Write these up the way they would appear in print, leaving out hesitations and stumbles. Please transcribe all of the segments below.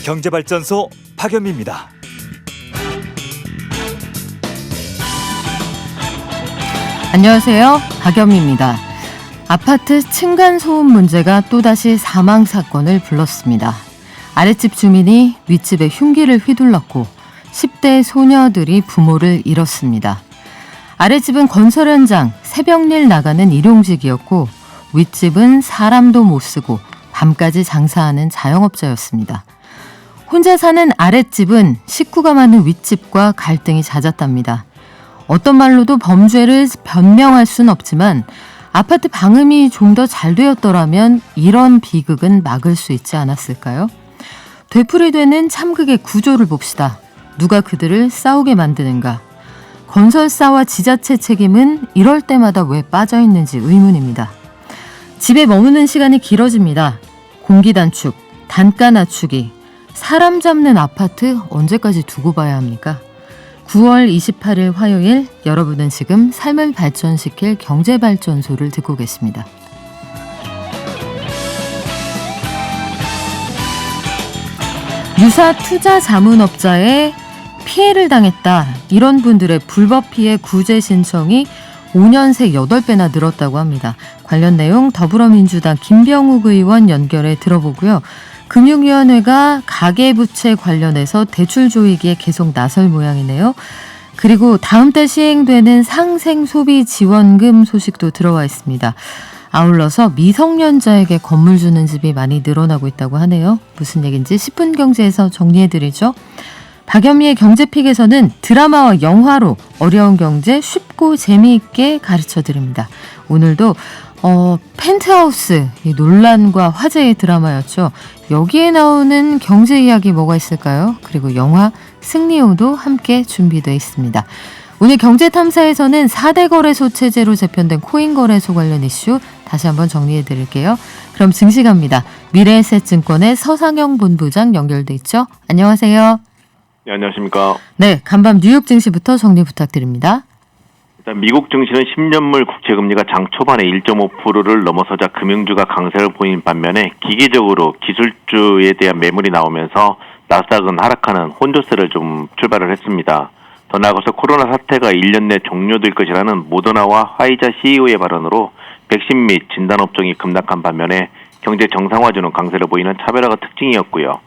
경제발전소 박연미입니다. 안녕하세요. 박연미입니다. 아파트 층간소음 문제가 또다시 사망사건을 불렀습니다. 아랫집 주민이 윗집에 흉기를 휘둘렀고 10대 소녀들이 부모를 잃었습니다. 아랫집은 건설 현장, 새벽일 나가는 일용직이었고 윗집은 사람도 못 쓰고 밤까지 장사하는 자영업자였습니다. 혼자 사는 아랫집은 식구가 많은 윗집과 갈등이 잦았답니다. 어떤 말로도 범죄를 변명할 수는 없지만 아파트 방음이 좀 더 잘 되었더라면 이런 비극은 막을 수 있지 않았을까요? 되풀이되는 참극의 구조를 봅시다. 누가 그들을 싸우게 만드는가? 건설사와 지자체 책임은 이럴 때마다 왜 빠져있는지 의문입니다. 집에 머무는 시간이 길어집니다. 공기 단축, 단가 낮추기, 사람 잡는 아파트 언제까지 두고 봐야 합니까? 9월 28일 화요일, 여러분은 지금 삶을 발전시킬 경제발전소를 듣고 계십니다. 유사 투자 자문업자에 피해를 당했다. 이런 분들의 불법 피해 구제 신청이 5년 새 8배나 늘었다고 합니다. 관련 내용 더불어민주당 김병욱 의원 연결해 들어보고요. 금융위원회가 가계부채 관련해서 대출 조이기에 계속 나설 모양이네요. 그리고 다음 달 시행되는 상생소비지원금 소식도 들어와 있습니다. 아울러서 미성년자에게 건물 주는 집이 많이 늘어나고 있다고 하네요. 무슨 얘기인지 10분 경제에서 정리해드리죠. 박연미의 경제픽에서는 드라마와 영화로 어려운 경제 쉽고 재미있게 가르쳐드립니다. 오늘도 펜트하우스 논란과 화제의 드라마였죠. 여기에 나오는 경제 이야기 뭐가 있을까요? 그리고 영화 승리호도 함께 준비되어 있습니다. 오늘 경제탐사에서는 4대 거래소 체제로 재편된 코인 거래소 관련 이슈 다시 한번 정리해 드릴게요. 그럼 증시 갑니다. 미래에셋증권의 서상영 본부장 연결돼 있죠. 안녕하세요. 네, 안녕하십니까. 네, 간밤 뉴욕 증시부터 정리 부탁드립니다. 일단 미국 증시는 10년물 국채금리가 장 초반에 1.5%를 넘어서자 금융주가 강세를 보인 반면에 기계적으로 기술주에 대한 매물이 나오면서 나스닥은 하락하는 혼조세를 좀 출발을 했습니다. 더 나아가서 코로나 사태가 1년 내 종료될 것이라는 모더나와 화이자 CEO의 발언으로 백신 및 진단업종이 급락한 반면에 경제 정상화주는 강세를 보이는 차별화가 특징이었고요.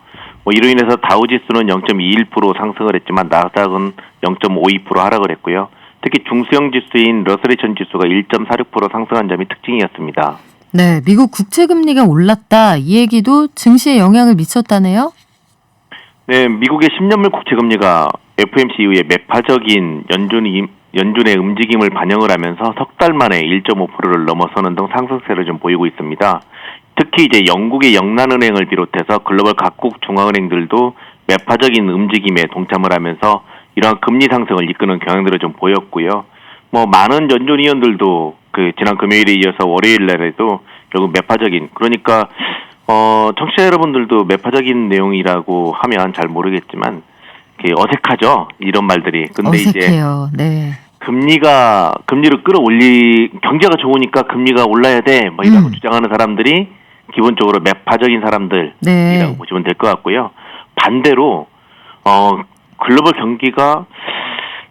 이로 인해서 다우지수는 0.21% 상승을 했지만 나스닥은 0.52% 하락을 했고요. 특히 중소형 지수인 러셀2000 지수가 1.46% 상승한 점이 특징이었습니다. 네, 미국 국채금리가 올랐다. 이 얘기도 증시에 영향을 미쳤다네요? 네, 미국의 10년물 국채금리가 FOMC 이후에 매파적인 연준의 움직임을 반영을 하면서 석 달 만에 1.5%를 넘어서는 등 상승세를 좀 보이고 있습니다. 특히 이제 영국의 영란은행을 비롯해서 글로벌 각국 중앙은행들도 매파적인 움직임에 동참을 하면서 이러한 금리 상승을 이끄는 경향들을 좀 보였고요. 많은 연준위원들도 지난 금요일에 이어서 월요일 날에도 결국 매파적인, 그러니까 청취자 여러분들도 매파적인 내용이라고 하면 잘 모르겠지만 어색하죠, 이런 말들이. 근데 어색해요. 이제 네. 금리를 경제가 좋으니까 금리가 올라야 돼, 이라고 주장하는 사람들이 기본적으로 매파적인 사람들이라고 네. 보시면 될 것 같고요. 반대로 글로벌 경기가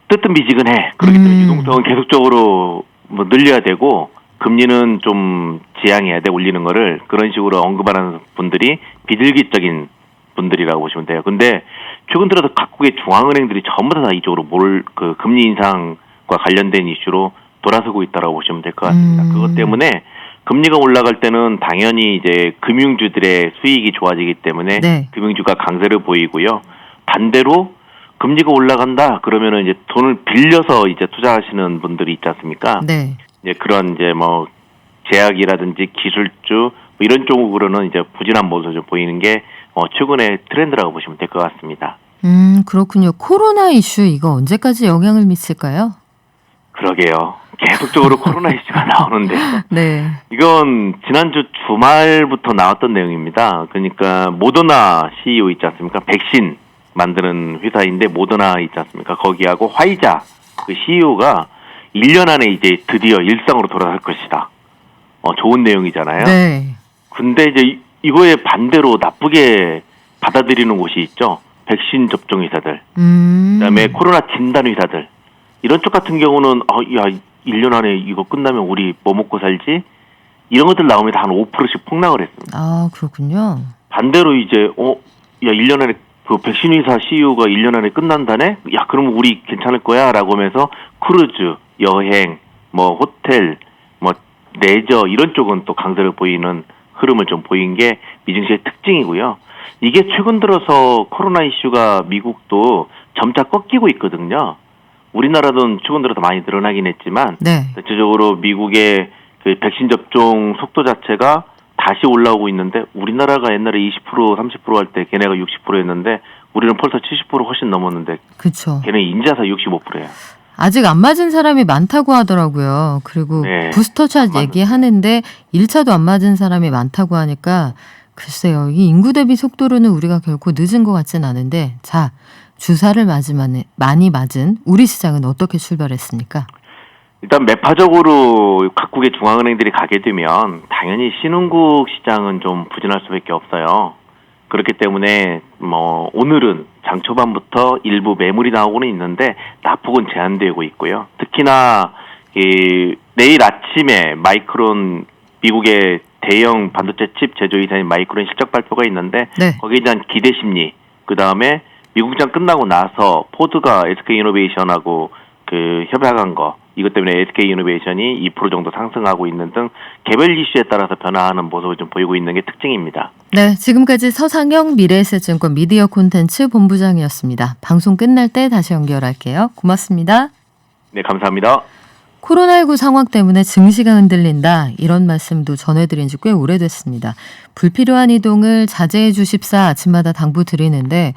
뜨뜻미지근해. 그렇기 때문에 유동성은 계속적으로 늘려야 되고 금리는 좀 지양해야 돼, 올리는 거를. 그런 식으로 언급하는 분들이 비둘기적인 분들이라고 보시면 돼요. 근데 최근 들어서 각국의 중앙은행들이 전부 다 이쪽으로 금리 인상과 관련된 이슈로 돌아서고 있다라고 보시면 될 것 같습니다. 그것 때문에 금리가 올라갈 때는 당연히 이제 금융주들의 수익이 좋아지기 때문에 네. 금융주가 강세를 보이고요. 반대로 금리가 올라간다 그러면은 이제 돈을 빌려서 이제 투자하시는 분들이 있지 않습니까? 네. 이제 그런 이제 제약이라든지 기술주 이런 쪽으로는 이제 부진한 모습을 좀 보이는 게 최근의 트렌드라고 보시면 될 것 같습니다. 그렇군요. 코로나 이슈 이거 언제까지 영향을 미칠까요? 그러게요. 계속적으로 코로나 이슈가 나오는데 네. 이건 지난주 주말부터 나왔던 내용입니다. 그러니까 모더나 CEO 있지 않습니까? 백신 만드는 회사인데 모더나 있지 않습니까? 거기하고 화이자 그 CEO가 1년 안에 이제 드디어 일상으로 돌아갈 것이다. 좋은 내용이잖아요. 네. 근데 이제 이거에 반대로 나쁘게 받아들이는 곳이 있죠. 백신 접종 의사들, 그다음에 음. 코로나 진단 의사들 이런 쪽 같은 경우는 1년 안에 이거 끝나면 우리 뭐 먹고 살지? 이런 것들 나오면 다 한 5%씩 폭락을 했습니다. 아, 그렇군요. 반대로 이제 1년 안에 그 백신 의사 CEO가 1년 안에 끝난다네? 야, 그러면 우리 괜찮을 거야? 라고 하면서 크루즈, 여행, 뭐 호텔, 뭐 레저 이런 쪽은 또 강세를 보이는 흐름을 좀 보인 게 미증시의 특징이고요. 이게 최근 들어서 코로나 이슈가 미국도 점차 꺾이고 있거든요. 우리나라도 최근 들어서 많이 늘어나긴 했지만 네. 대체적으로 미국의 그 백신 접종 속도 자체가 다시 올라오고 있는데 우리나라가 옛날에 20% 30% 할 때 걔네가 60%였는데 우리는 벌써 70% 훨씬 넘었는데 그렇죠. 걔네 인자사 65%예요. 아직 안 맞은 사람이 많다고 하더라고요. 그리고 네. 부스터샷 얘기하는데 1차도 안 맞은 사람이 많다고 하니까 글쎄요. 이 인구 대비 속도로는 우리가 결코 늦은 것 같진 않은데 자, 주사를 많이 맞은 우리 시장은 어떻게 출발했습니까? 일단 매파적으로 각국의 중앙은행들이 가게 되면 당연히 신흥국 시장은 좀 부진할 수밖에 없어요. 그렇기 때문에 뭐 오늘은 장 초반부터 일부 매물이 나오고는 있는데 낙폭은 제한되고 있고요. 특히나 내일 아침에 마이크론 미국의 대형 반도체 칩 제조회사인 마이크론 실적 발표가 있는데 네. 거기에 대한 기대 심리, 그 다음에 미국장 끝나고 나서 포드가 SK이노베이션하고 그 협약한 거 이것 때문에 SK이노베이션이 2% 정도 상승하고 있는 등 개별 이슈에 따라서 변화하는 모습을 좀 보이고 있는 게 특징입니다. 네, 지금까지 서상영 미래에셋증권 미디어 콘텐츠 본부장이었습니다. 방송 끝날 때 다시 연결할게요. 고맙습니다. 네, 감사합니다. 코로나19 상황 때문에 증시가 흔들린다 이런 말씀도 전해드린 지 꽤 오래됐습니다. 불필요한 이동을 자제해 주십사 아침마다 당부드리는데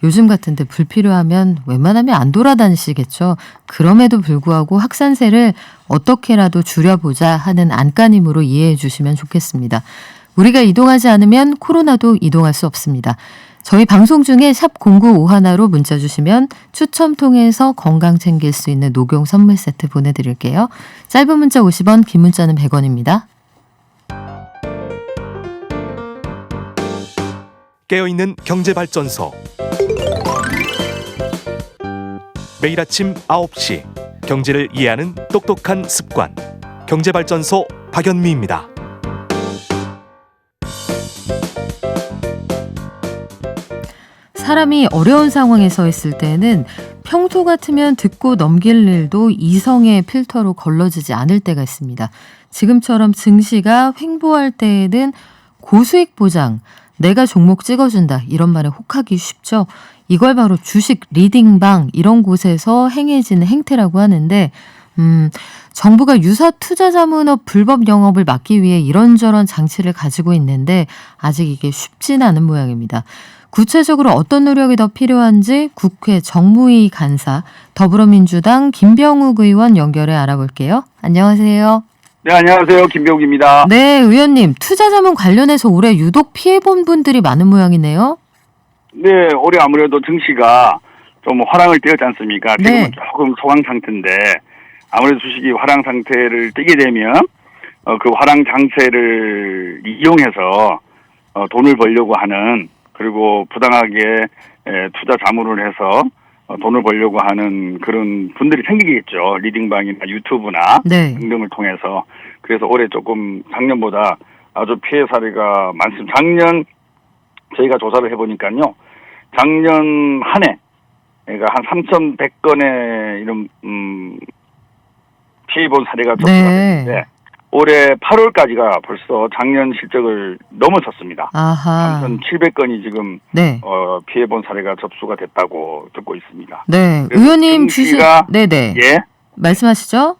요즘 같은데 불필요하면 웬만하면 안 돌아다니시겠죠. 그럼에도 불구하고 확산세를 어떻게라도 줄여보자 하는 안간힘으로 이해해 주시면 좋겠습니다. 우리가 이동하지 않으면 코로나도 이동할 수 없습니다. 저희 방송 중에 샵 0951로 문자 주시면 추첨 통해서 건강 챙길 수 있는 녹용 선물 세트 보내드릴게요. 짧은 문자 50원, 긴 문자는 100원입니다. 깨어있는 경제발전소. 매일 아침 9시 경제를 이해하는 똑똑한 습관. 경제발전소 박연미입니다. 사람이 어려운 상황에 서 있을 때는 평소 같으면 듣고 넘길 일도 이성의 필터로 걸러지지 않을 때가 있습니다. 지금처럼 증시가 횡보할 때에는 고수익 보장, 내가 종목 찍어준다 이런 말에 혹하기 쉽죠. 이걸 바로 주식 리딩방 이런 곳에서 행해지는 행태라고 하는데 정부가 유사 투자자문업 불법 영업을 막기 위해 이런저런 장치를 가지고 있는데 아직 이게 쉽진 않은 모양입니다. 구체적으로 어떤 노력이 더 필요한지 국회 정무위 간사 더불어민주당 김병욱 의원 연결해 알아볼게요. 안녕하세요. 네, 안녕하세요. 김병욱입니다. 네, 의원님. 투자자문 관련해서 올해 유독 피해본 분들이 많은 모양이네요. 네, 올해 아무래도 증시가 좀 화랑을 띄었지 않습니까? 지금은 네. 조금 소강 상태인데 아무래도 주식이 화랑 상태를 띄게 되면 그 화랑 장세를 이용해서 돈을 벌려고 하는 그리고 부당하게 투자 자문을 해서 돈을 벌려고 하는 그런 분들이 생기겠죠. 리딩방이나 유튜브나 네. 등등을 통해서. 그래서 올해 조금 작년보다 아주 피해 사례가 많습니다. 작년 저희가 조사를 해보니까요. 작년 한 해, 그러니까 한 3,100건의 이런 피해 본 사례가 접수가 됐는데 올해 8월까지가 벌써 작년 실적을 넘어섰습니다. 아하. 3,700건이 지금 네. 피해 본 사례가 접수가 됐다고 듣고 있습니다. 네. 그래서 의원님 주식 증시가 네네. 예, 말씀하시죠?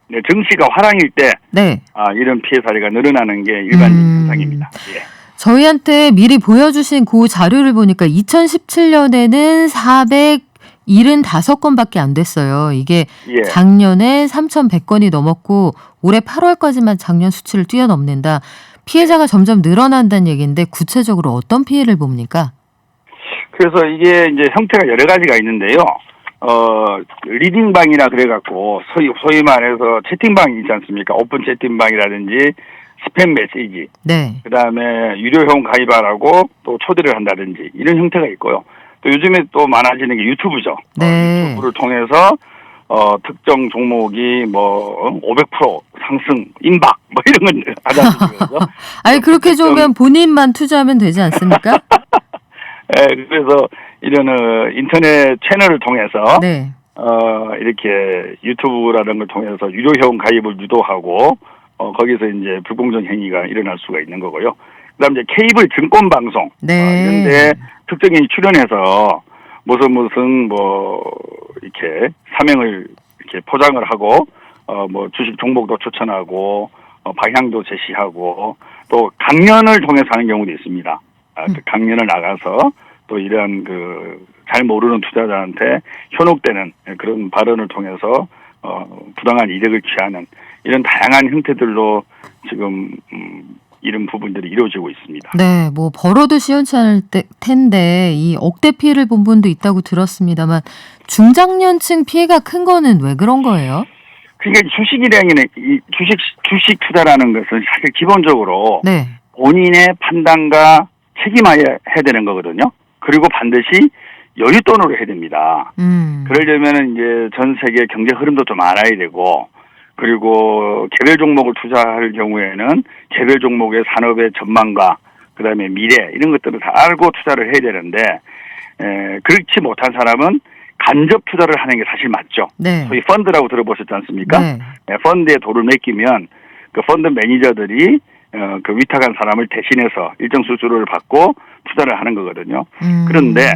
네, 증시가 화랑일 때 네. 이런 피해 사례가 늘어나는 게 일반적인 현상입니다. 예. 저희한테 미리 보여주신 그 자료를 보니까 2017년에는 475건밖에 안 됐어요. 이게 예. 작년에 3,100건이 넘었고 올해 8월까지만 작년 수치를 뛰어넘는다. 피해자가 점점 늘어난다는 얘기인데 구체적으로 어떤 피해를 봅니까? 그래서 이게 이제 형태가 여러 가지가 있는데요. 리딩방이라 그래갖고 소위 말해서 채팅방이 있지 않습니까? 오픈 채팅방이라든지 스팸 메시지, 네. 그다음에 유료회원 가입하라고 또 초대를 한다든지 이런 형태가 있고요. 또 요즘에 또 많아지는 게 유튜브죠. 네. 유튜브를 통해서 특정 종목이 뭐 500% 상승, 임박 뭐 이런 걸 하다는 거죠. 아니 그렇게 좋으면 본인만 투자하면 되지 않습니까? 예, 그래서 이런 인터넷 채널을 통해서 네. 이렇게 유튜브라는 걸 통해서 유료 회원 가입을 유도하고 거기서 이제 불공정 행위가 일어날 수가 있는 거고요. 그다음에 이제 케이블 증권 방송 네. 이런데 특정인이 출연해서 무슨 뭐 이렇게 사명을 이렇게 포장을 하고 뭐 주식 종목도 추천하고 방향도 제시하고 또 강연을 통해서 하는 경우도 있습니다. 그 강연을 나가서 또 이런 그 잘 모르는 투자자한테 현혹되는 그런 발언을 통해서 부당한 이득을 취하는 이런 다양한 형태들로 지금 이런 부분들이 이루어지고 있습니다. 네, 뭐 벌어도 시원치 않을 텐데 이 억대 피해를 본 분도 있다고 들었습니다만 중장년층 피해가 큰 거는 왜 그런 거예요? 그러니까 주식이라는 이 주식 투자라는 것은 사실 기본적으로 네. 본인의 판단과 책임하에 해야 되는 거거든요. 그리고 반드시 여윳돈으로 해야 됩니다. 그러려면은 이제 전 세계 경제 흐름도 좀 알아야 되고, 그리고 개별 종목을 투자할 경우에는 개별 종목의 산업의 전망과 그다음에 미래 이런 것들을 다 알고 투자를 해야 되는데, 그렇지 못한 사람은 간접 투자를 하는 게 사실 맞죠. 네. 소위 펀드라고 들어보셨지 않습니까? 네. 펀드에 돈을 맡기면 그 펀드 매니저들이 그 위탁한 사람을 대신해서 일정 수수료를 받고 투자를 하는 거거든요. 그런데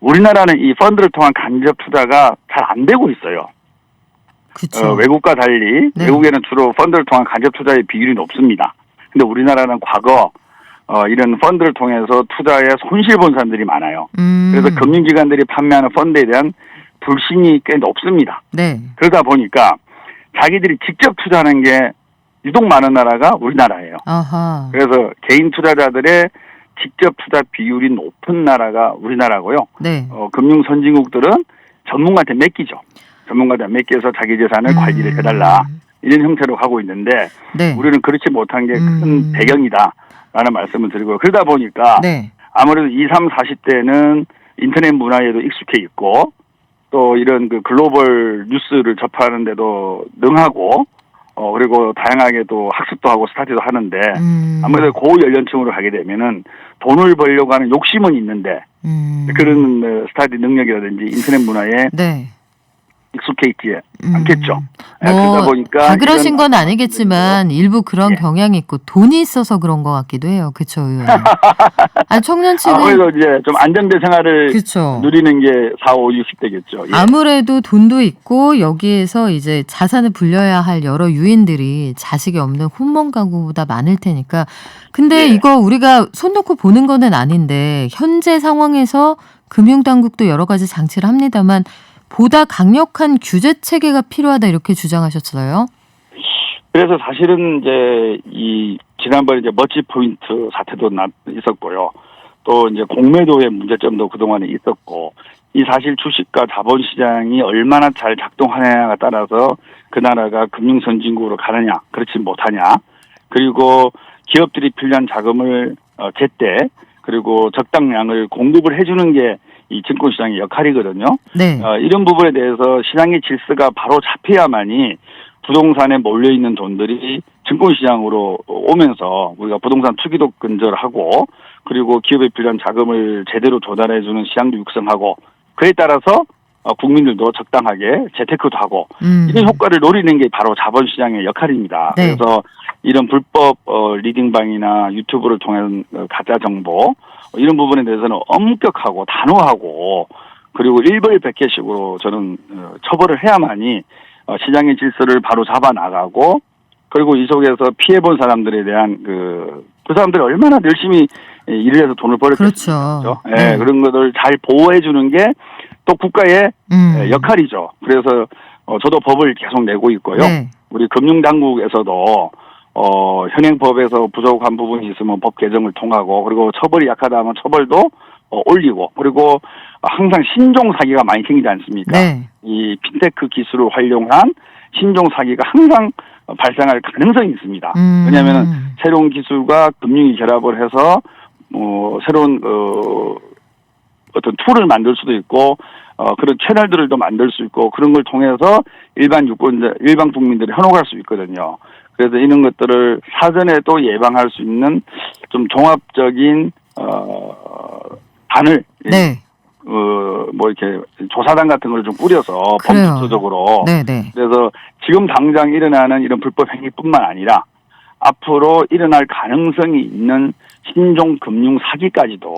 우리나라는 이 펀드를 통한 간접 투자가 잘 안 되고 있어요. 그렇죠. 외국과 달리 네. 외국에는 주로 펀드를 통한 간접 투자의 비율이 높습니다. 근데 우리나라는 과거 이런 펀드를 통해서 투자에 손실 본 사람들이 많아요. 그래서 금융기관들이 판매하는 펀드에 대한 불신이 꽤 높습니다. 네. 그러다 보니까 자기들이 직접 투자하는 게 유독 많은 나라가 우리나라예요. 아하. 그래서 개인 투자자들의 직접 투자 비율이 높은 나라가 우리나라고요. 네. 금융 선진국들은 전문가한테 맡기죠. 전문가한테 맡겨서 자기 재산을 관리를 해달라. 이런 형태로 가고 있는데 네. 우리는 그렇지 못한 게 큰 배경이다라는 말씀을 드리고요. 그러다 보니까 네. 아무래도 20, 40대는 인터넷 문화에도 익숙해 있고 또 이런 그 글로벌 뉴스를 접하는 데도 능하고 그리고 다양하게 또 학습도 하고 스타디도 하는데 아무래도 고연령층으로 가게 되면은 돈을 벌려고 하는 욕심은 있는데 그런 스타디 능력이라든지 인터넷 문화에 네. 익숙해 있지 않겠죠. 뭐 그러다 보니까 다 그러신 건 아니겠지만 일부 그런 경향이 있고 돈이 있어서 그런 것 같기도 해요. 그렇죠, 의원님. 아니 청년층은 아무래도 이제 좀 안정된 생활을 그쵸. 누리는 게 4, 5, 60대겠죠. 예. 아무래도 돈도 있고 여기에서 이제 자산을 불려야 할 여러 유인들이 자식이 없는 혼몸 가구보다 많을 테니까. 근데 이거 우리가 손 놓고 보는 거는 아닌데 현재 상황에서 금융당국도 여러 가지 장치를 합니다만 보다 강력한 규제 체계가 필요하다 이렇게 주장하셨어요. 그래서 사실은 이제 이 지난번에 이제 머치 포인트 사태도 있었고요. 또 이제 공매도의 문제점도 그동안에 있었고 이 사실 주식과 자본시장이 얼마나 잘 작동하느냐에 따라서 그 나라가 금융선진국으로 가느냐 그렇지 못하냐 그리고 기업들이 필요한 자금을 제때 그리고 적당량을 공급을 해주는 게 이 증권시장의 역할이거든요. 네. 이런 부분에 대해서 시장의 질서가 바로 잡혀야만이 부동산에 몰려있는 돈들이 증권시장으로 오면서 우리가 부동산 투기도 근절하고 그리고 기업에 필요한 자금을 제대로 조달해주는 시장도 육성하고 그에 따라서 국민들도 적당하게 재테크도 하고 이런 효과를 노리는 게 바로 자본시장의 역할입니다. 네. 그래서 이런 불법 리딩방이나 유튜브를 통한 가짜 정보 이런 부분에 대해서는 엄격하고 단호하고 그리고 일벌백계식으로 저는 처벌을 해야만이 시장의 질서를 바로 잡아나가고 그리고 이 속에서 피해본 사람들에 대한 그 사람들이 얼마나 열심히 일을 해서 돈을 벌었겠습니까? 그렇죠. 네. 그런 것을 잘 보호해주는 게 또 국가의 역할이죠. 그래서 저도 법을 계속 내고 있고요. 네. 우리 금융당국에서도 현행법에서 부족한 부분이 있으면 법 개정을 통하고 그리고 처벌이 약하다 하면 처벌도 올리고 그리고 항상 신종 사기가 많이 생기지 않습니까? 네. 이 핀테크 기술을 활용한 신종 사기가 항상 발생할 가능성이 있습니다. 왜냐하면 새로운 기술과 금융이 결합을 해서 새로운 어떤 툴을 만들 수도 있고 그런 채널들을 또 만들 수 있고 그런 걸 통해서 일반 국민들이 현혹할 수 있거든요. 그래서 이런 것들을 사전에 또 예방할 수 있는 좀 종합적인 단을 네. 뭐 이렇게 조사단 같은 걸 좀 꾸려서 그래요. 범주적으로 네네. 그래서 지금 당장 일어나는 이런 불법 행위뿐만 아니라 앞으로 일어날 가능성이 있는 신종 금융 사기까지도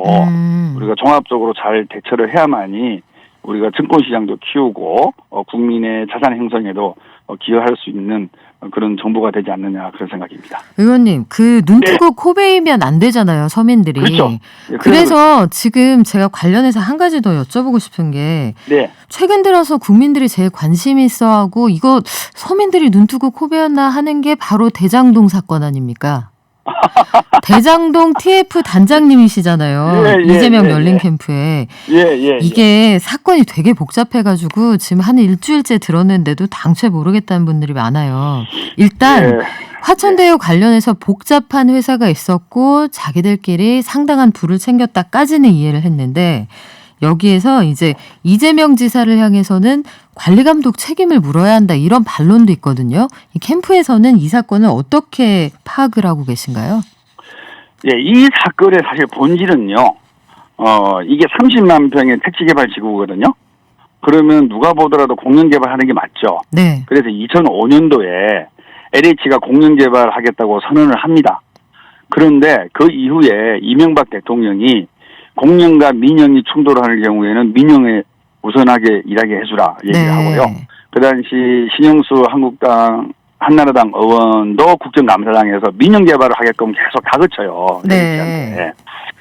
우리가 종합적으로 잘 대처를 해야만이 우리가 증권시장도 키우고 국민의 자산 형성에도 기여할 수 있는 그런 정보가 되지 않느냐 그런 생각입니다. 의원님, 그 눈 뜨고 코 베이면 안 되잖아요, 서민들이. 그렇죠. 예, 그래서 지금 제가 관련해서 한 가지 더 여쭤보고 싶은 게 네. 최근 들어서 국민들이 제일 관심이 있어하고 이거 서민들이 눈 뜨고 코 베었나 하는 게 바로 대장동 사건 아닙니까? 대장동 TF 단장님이시잖아요. 예, 이재명 예, 열린 예. 캠프에. 예. 이게 사건이 되게 복잡해가지고 지금 한 일주일째 들었는데도 당최 모르겠다는 분들이 많아요. 일단 예. 화천대유 관련해서 복잡한 회사가 있었고 자기들끼리 상당한 부를 챙겼다까지는 이해를 했는데 여기에서 이제 이재명 지사를 향해서는 관리감독 책임을 물어야 한다 이런 반론도 있거든요. 이 캠프에서는 이 사건을 어떻게 파악을 하고 계신가요? 예, 이 사건의 사실 본질은요. 이게 30만 평의 택지개발지구거든요. 그러면 누가 보더라도 공영개발하는 게 맞죠. 네. 그래서 2005년도에 LH가 공영개발하겠다고 선언을 합니다. 그런데 그 이후에 이명박 대통령이 공영과 민영이 충돌하는 경우에는 민영에 우선하게 일하게 해주라 얘기를 하고요. 그 당시 신영수 한나라당 의원도 국정감사장에서 민영개발을 하게끔 계속 다그쳐요. 네.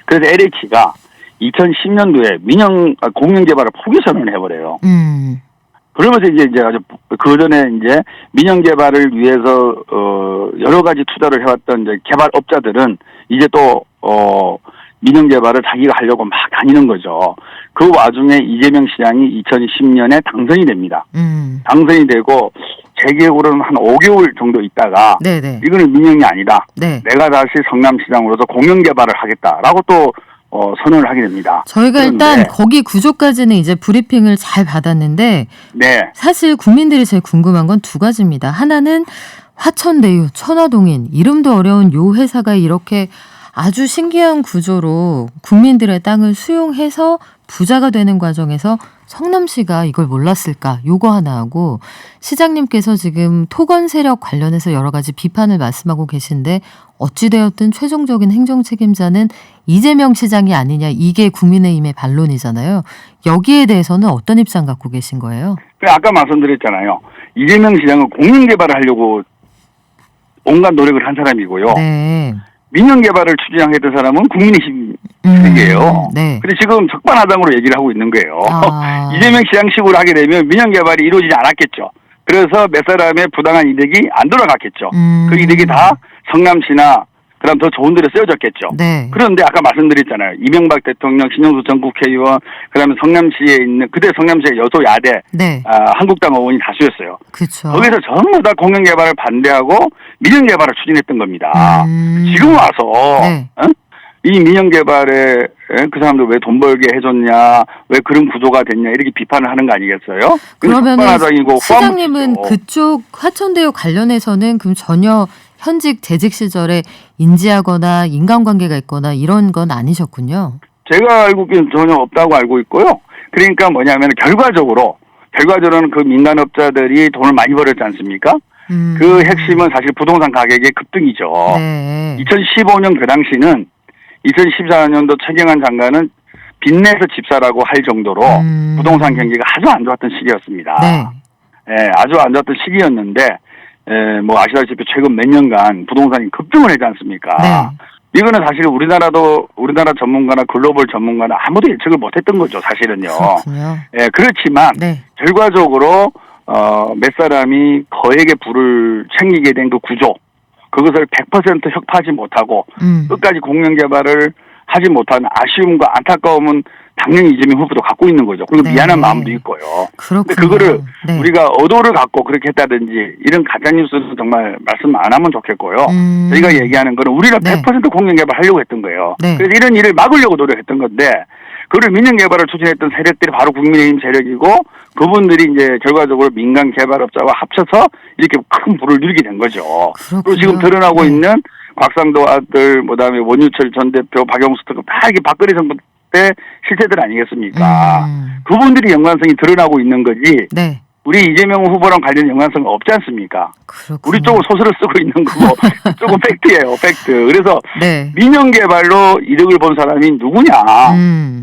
그래서 LH가 2010년도에 공영개발을 포기 선언을 해버려요. 그러면서 이제 아주 그 전에 이제 민영개발을 위해서 여러 가지 투자를 해왔던 이제 개발업자들은 이제 또 민영개발을 자기가 하려고 막 다니는 거죠. 그 와중에 이재명 시장이 2010년에 당선이 됩니다. 당선이 되고 제 기억으로는 한 5개월 정도 있다가 네네. 이거는 민영이 아니다. 네. 내가 다시 성남시장으로서 공영개발을 하겠다라고 또 선언을 하게 됩니다. 저희가 그런데, 일단 거기 구조까지는 이제 브리핑을 잘 받았는데 네. 사실 국민들이 제일 궁금한 건 두 가지입니다. 하나는 화천대유, 천화동인 이름도 어려운 요 회사가 이렇게 아주 신기한 구조로 국민들의 땅을 수용해서 부자가 되는 과정에서 성남시가 이걸 몰랐을까? 요거 하나 하고 시장님께서 지금 토건 세력 관련해서 여러 가지 비판을 말씀하고 계신데 어찌되었든 최종적인 행정 책임자는 이재명 시장이 아니냐 이게 국민의힘의 반론이잖아요. 여기에 대해서는 어떤 입장 갖고 계신 거예요? 아까 말씀드렸잖아요. 이재명 시장은 공영개발을 하려고 온갖 노력을 한 사람이고요. 네. 민영개발을 추진하겠던 사람은 국민의힘 측이에요. 네. 근데 지금 적반하장으로 얘기를 하고 있는 거예요. 아. 이재명 시장식으로 하게 되면 민영개발이 이루어지지 않았겠죠. 그래서 몇 사람의 부당한 이득이 안 돌아갔겠죠. 그 이득이 다 성남시나 그다음 더 좋은 데로 쓰여졌겠죠. 네. 그런데 아까 말씀드렸잖아요. 이명박 대통령, 신영수 전 국회의원, 그다음에 성남시에 있는 그때 성남시의 여소야대 네. 한국당 의원이 다수였어요. 그렇죠. 거기서 전부 다 공영개발을 반대하고 민영개발을 추진했던 겁니다. 지금 와서 네. 이 민영개발에 그 사람들 왜 돈 벌게 해줬냐, 왜 그런 구조가 됐냐 이렇게 비판을 하는 거 아니겠어요? 그러면 적반하장이고 시장님은 후한무치죠. 그쪽 화천대유 관련해서는 그럼 전혀 현직 재직 시절에 인지하거나 인간관계가 있거나 이런 건 아니셨군요. 제가 알고 있기는 전혀 없다고 알고 있고요. 그러니까 뭐냐면 결과적으로는 그 민간업자들이 돈을 많이 벌었지 않습니까? 그 핵심은 사실 부동산 가격의 급등이죠. 네. 2015년 그 당시는 2014년도 최경환 장관은 빚내서 집사라고 할 정도로 부동산 경기가 아주 안 좋았던 시기였습니다. 네. 예, 아주 안 좋았던 시기였는데 뭐 아시다시피 최근 몇 년간 부동산이 급등을 하지 않습니까? 네. 이거는 사실 우리나라 전문가나 글로벌 전문가나 아무도 예측을 못했던 거죠, 사실은요. 그렇군요. 예, 그렇지만 네. 결과적으로 몇 사람이 거액의 부를 챙기게 된 그 구조, 그것을 100% 혁파하지 못하고 끝까지 공영개발을 하지 못한 아쉬움과 안타까움은 당연히 이재명 후보도 갖고 있는 거죠. 그리고 네. 미안한 마음도 있고요. 그렇군요. 근데 그거를 네. 우리가 의도를 갖고 그렇게 했다든지 이런 가짜뉴스는 정말 말씀 안 하면 좋겠고요. 저희가 얘기하는 거는 우리가 네. 100% 공영개발하려고 했던 거예요. 네. 그래서 이런 일을 막으려고 노력했던 건데 그를 민영개발을 추진했던 세력들이 바로 국민의힘 세력이고 그분들이 이제 결과적으로 민간 개발업자와 합쳐서 이렇게 큰 부를 누리게 된 거죠. 그렇군요. 그리고 지금 드러나고 네. 있는 곽상도 아들, 그다음에 원유철 전 대표, 박영수 등다 이게 박근혜 정부 때 실세들 아니겠습니까? 그분들이 연관성이 드러나고 있는 거지. 네. 우리 이재명 후보랑 관련 연관성은 없지 않습니까? 그렇군요. 우리 쪽은 소설을 쓰고 있는 거고 조금 팩트예요, 팩트. 그래서 네. 민영개발로 이득을 본 사람이 누구냐?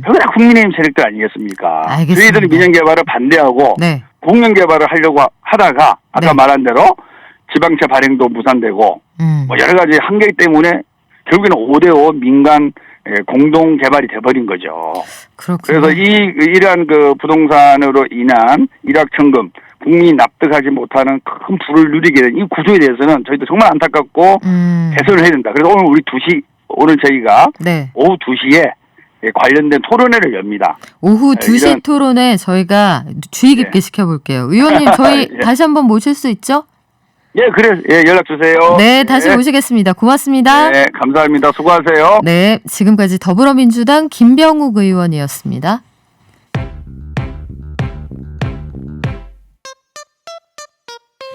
그거 다 국민의힘 세력들 아니겠습니까? 알겠습니다. 저희들이 민영개발을 반대하고 네. 공영개발을 하려고 하다가 아까 네. 말한 대로 지방채 발행도 무산되고 뭐 여러 가지 한계 때문에 결국에는 5대5 민간 공동 개발이 돼버린 거죠. 그렇군요. 그래서 이러한 그 부동산으로 인한 일확천금, 국민이 납득하지 못하는 큰 부를 누리게 된 이 구조에 대해서는 저희도 정말 안타깝고 개선을 해야 된다. 그래서 오늘 저희가 네. 오후 2시에 관련된 토론회를 엽니다. 오후 2시 토론회 저희가 주의 깊게 지켜볼게요. 의원님 저희 예. 다시 한번 모실 수 있죠? 예, 그래. 예, 연락 주세요. 네, 다시 모시겠습니다. 고맙습니다. 네, 감사합니다. 수고하세요. 네, 지금까지 더불어민주당 김병욱 의원이었습니다.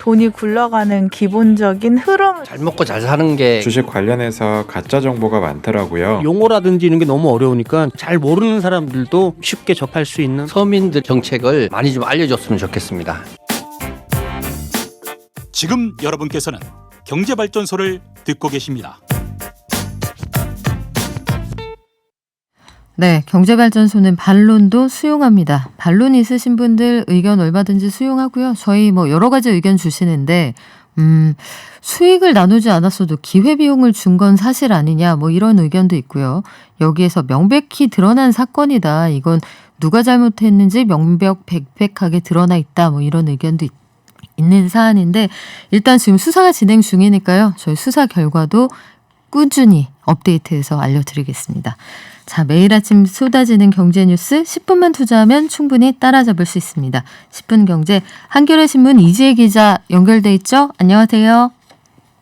돈이 굴러가는 기본적인 흐름. 잘 먹고 잘 사는 게 주식 관련해서 가짜 정보가 많더라고요. 용어라든지 이런 게 너무 어려우니까 잘 모르는 사람들도 쉽게 접할 수 있는 서민들 정책을 많이 좀 알려줬으면 좋겠습니다. 지금 여러분께서는 경제발전소를 듣고 계십니다. 네, 경제발전소는 반론도 수용합니다. 반론 있으신 분들 의견 얼마든지 수용하고요. 저희 뭐 여러 가지 의견 주시는데 수익을 나누지 않았어도 기회비용을 준 건 사실 아니냐 뭐 이런 의견도 있고요. 여기에서 명백히 드러난 사건이다. 이건 누가 잘못했는지 명백백백하게 드러나 있다. 뭐 이런 의견도 있는 사안인데 일단 지금 수사가 진행 중이니까요. 저희 수사 결과도 꾸준히 업데이트해서 알려드리겠습니다. 자, 매일 아침 쏟아지는 경제뉴스 10분만 투자하면 충분히 따라잡을 수 있습니다. 10분 경제 한겨레 신문 이지혜 기자 연결돼 있죠? 안녕하세요.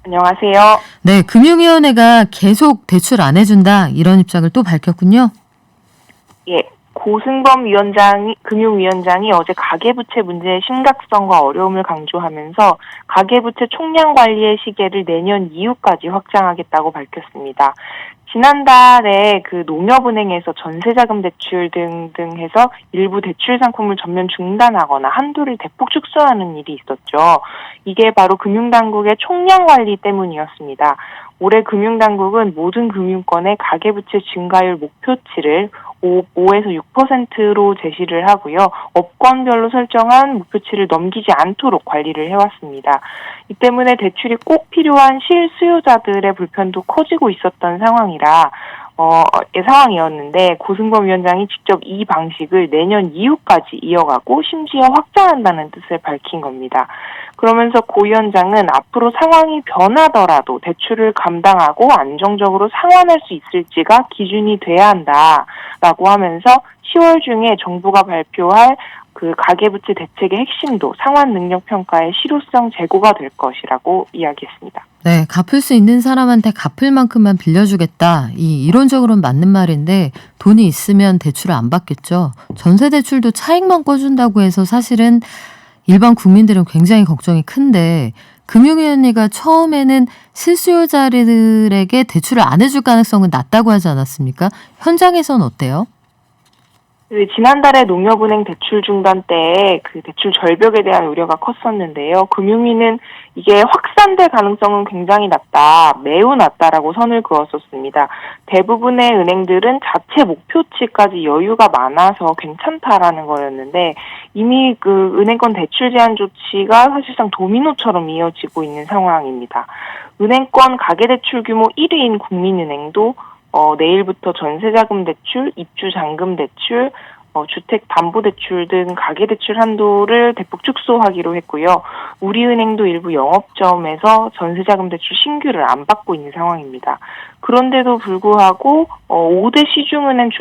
안녕하세요. 네, 금융위원회가 계속 대출 안 해준다 이런 입장을 또 밝혔군요. 예, 고승범 금융위원장이 어제 가계부채 문제의 심각성과 어려움을 강조하면서 가계부채 총량 관리의 시계를 내년 이후까지 확장하겠다고 밝혔습니다. 지난달에 그 농협은행에서 전세자금 대출 등등 해서 일부 대출 상품을 전면 중단하거나 한도를 대폭 축소하는 일이 있었죠. 이게 바로 금융당국의 총량 관리 때문이었습니다. 올해 금융당국은 모든 금융권의 가계부채 증가율 목표치를 5에서 6%로 제시를 하고요. 업권별로 설정한 목표치를 넘기지 않도록 관리를 해왔습니다. 이 때문에 대출이 꼭 필요한 실수요자들의 불편도 커지고 있었던 상황이었는데 고승범 위원장이 직접 이 방식을 내년 이후까지 이어가고 심지어 확장한다는 뜻을 밝힌 겁니다. 그러면서 고 위원장은 앞으로 상황이 변하더라도 대출을 감당하고 안정적으로 상환할 수 있을지가 기준이 돼야 한다라고 하면서 10월 중에 정부가 발표할 그 가계부채 대책의 핵심도 상환 능력 평가의 실효성 제고가 될 것이라고 이야기했습니다. 네, 갚을 수 있는 사람한테 갚을 만큼만 빌려주겠다. 이론적으로는 맞는 말인데 돈이 있으면 대출을 안 받겠죠. 전세 대출도 차익만 꿔준다고 해서 사실은 일반 국민들은 굉장히 걱정이 큰데 금융위원회가 처음에는 실수요자들에게 대출을 안 해줄 가능성은 낮다고 하지 않았습니까? 현장에서는 어때요? 지난달에 농협은행 대출 중단 때 그 대출 절벽에 대한 우려가 컸었는데요. 금융위는 이게 확산될 가능성은 굉장히 낮다, 매우 낮다라고 선을 그었었습니다. 대부분의 은행들은 자체 목표치까지 여유가 많아서 괜찮다라는 거였는데 이미 그 은행권 대출 제한 조치가 사실상 도미노처럼 이어지고 있는 상황입니다. 은행권 가계대출 규모 1위인 국민은행도 내일부터 전세자금 대출, 입주잔금 대출, 주택담보대출 등 가계대출 한도를 대폭 축소하기로 했고요. 우리은행도 일부 영업점에서 전세자금 대출 신규를 안 받고 있는 상황입니다. 그런데도 불구하고 5대 시중은행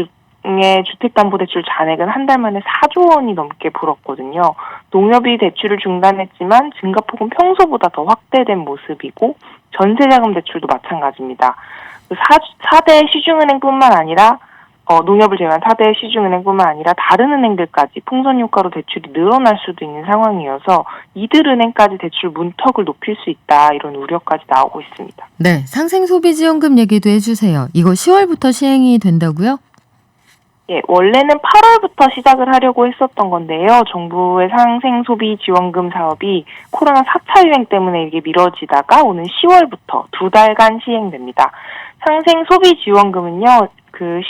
주택담보대출 잔액은 한 달 만에 4조 원이 넘게 불었거든요. 농협이 대출을 중단했지만 증가폭은 평소보다 더 확대된 모습이고 전세자금 대출도 마찬가지입니다. 4대 시중은행뿐만 아니라 농협을 제외한 4대 시중은행뿐만 아니라 다른 은행들까지 풍선 효과로 대출이 늘어날 수도 있는 상황이어서 이들 은행까지 대출 문턱을 높일 수 있다 이런 우려까지 나오고 있습니다. 네, 상생소비지원금 얘기도 해주세요. 이거 10월부터 시행이 된다고요? 예, 원래는 8월부터 시작을 하려고 했었던 건데요. 정부의 상생소비지원금 사업이 코로나 4차 유행 때문에 이게 미뤄지다가 오는 10월부터 2달간 시행됩니다. 상생소비지원금은요,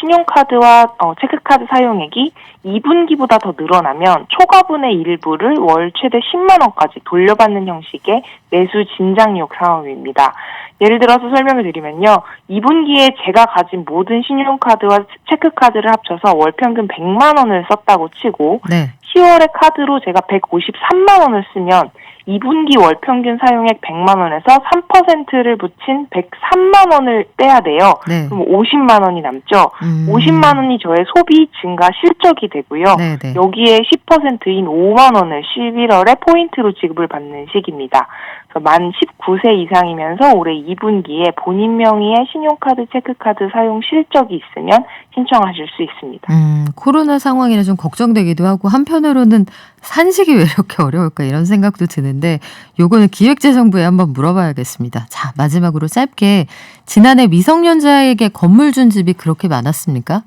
신용카드와 체크카드 사용액이 2분기보다 더 늘어나면 초과분의 일부를 월 최대 10만 원까지 돌려받는 형식의 매수 진작력 사업입니다. 예를 들어서 설명을 드리면요. 2분기에 제가 가진 모든 신용카드와 체크카드를 합쳐서 월 평균 100만 원을 썼다고 치고 네. 10월에 카드로 제가 153만 원을 쓰면 2분기 월 평균 사용액 100만 원에서 3%를 붙인 103만 원을 떼야 돼요. 네. 그럼 50만 원이 남죠. 50만 원이 저의 소비 증가 실적이 되고요. 네네. 여기에 10%인 5만 원을 11월에 포인트로 지급을 받는 식입니다. 그래서 만 19세 이상이면서 올해 2분기에 본인 명의의 신용카드, 체크카드 사용 실적이 있으면 신청하실 수 있습니다. 코로나 상황이라 좀 걱정되기도 하고 한편으로는 산식이 왜 이렇게 어려울까 이런 생각도 드는데 요거는 기획재정부에 한번 물어봐야겠습니다. 자, 마지막으로 짧게 지난해 미성년자에게 건물 준 집이 그렇게 많았습니까?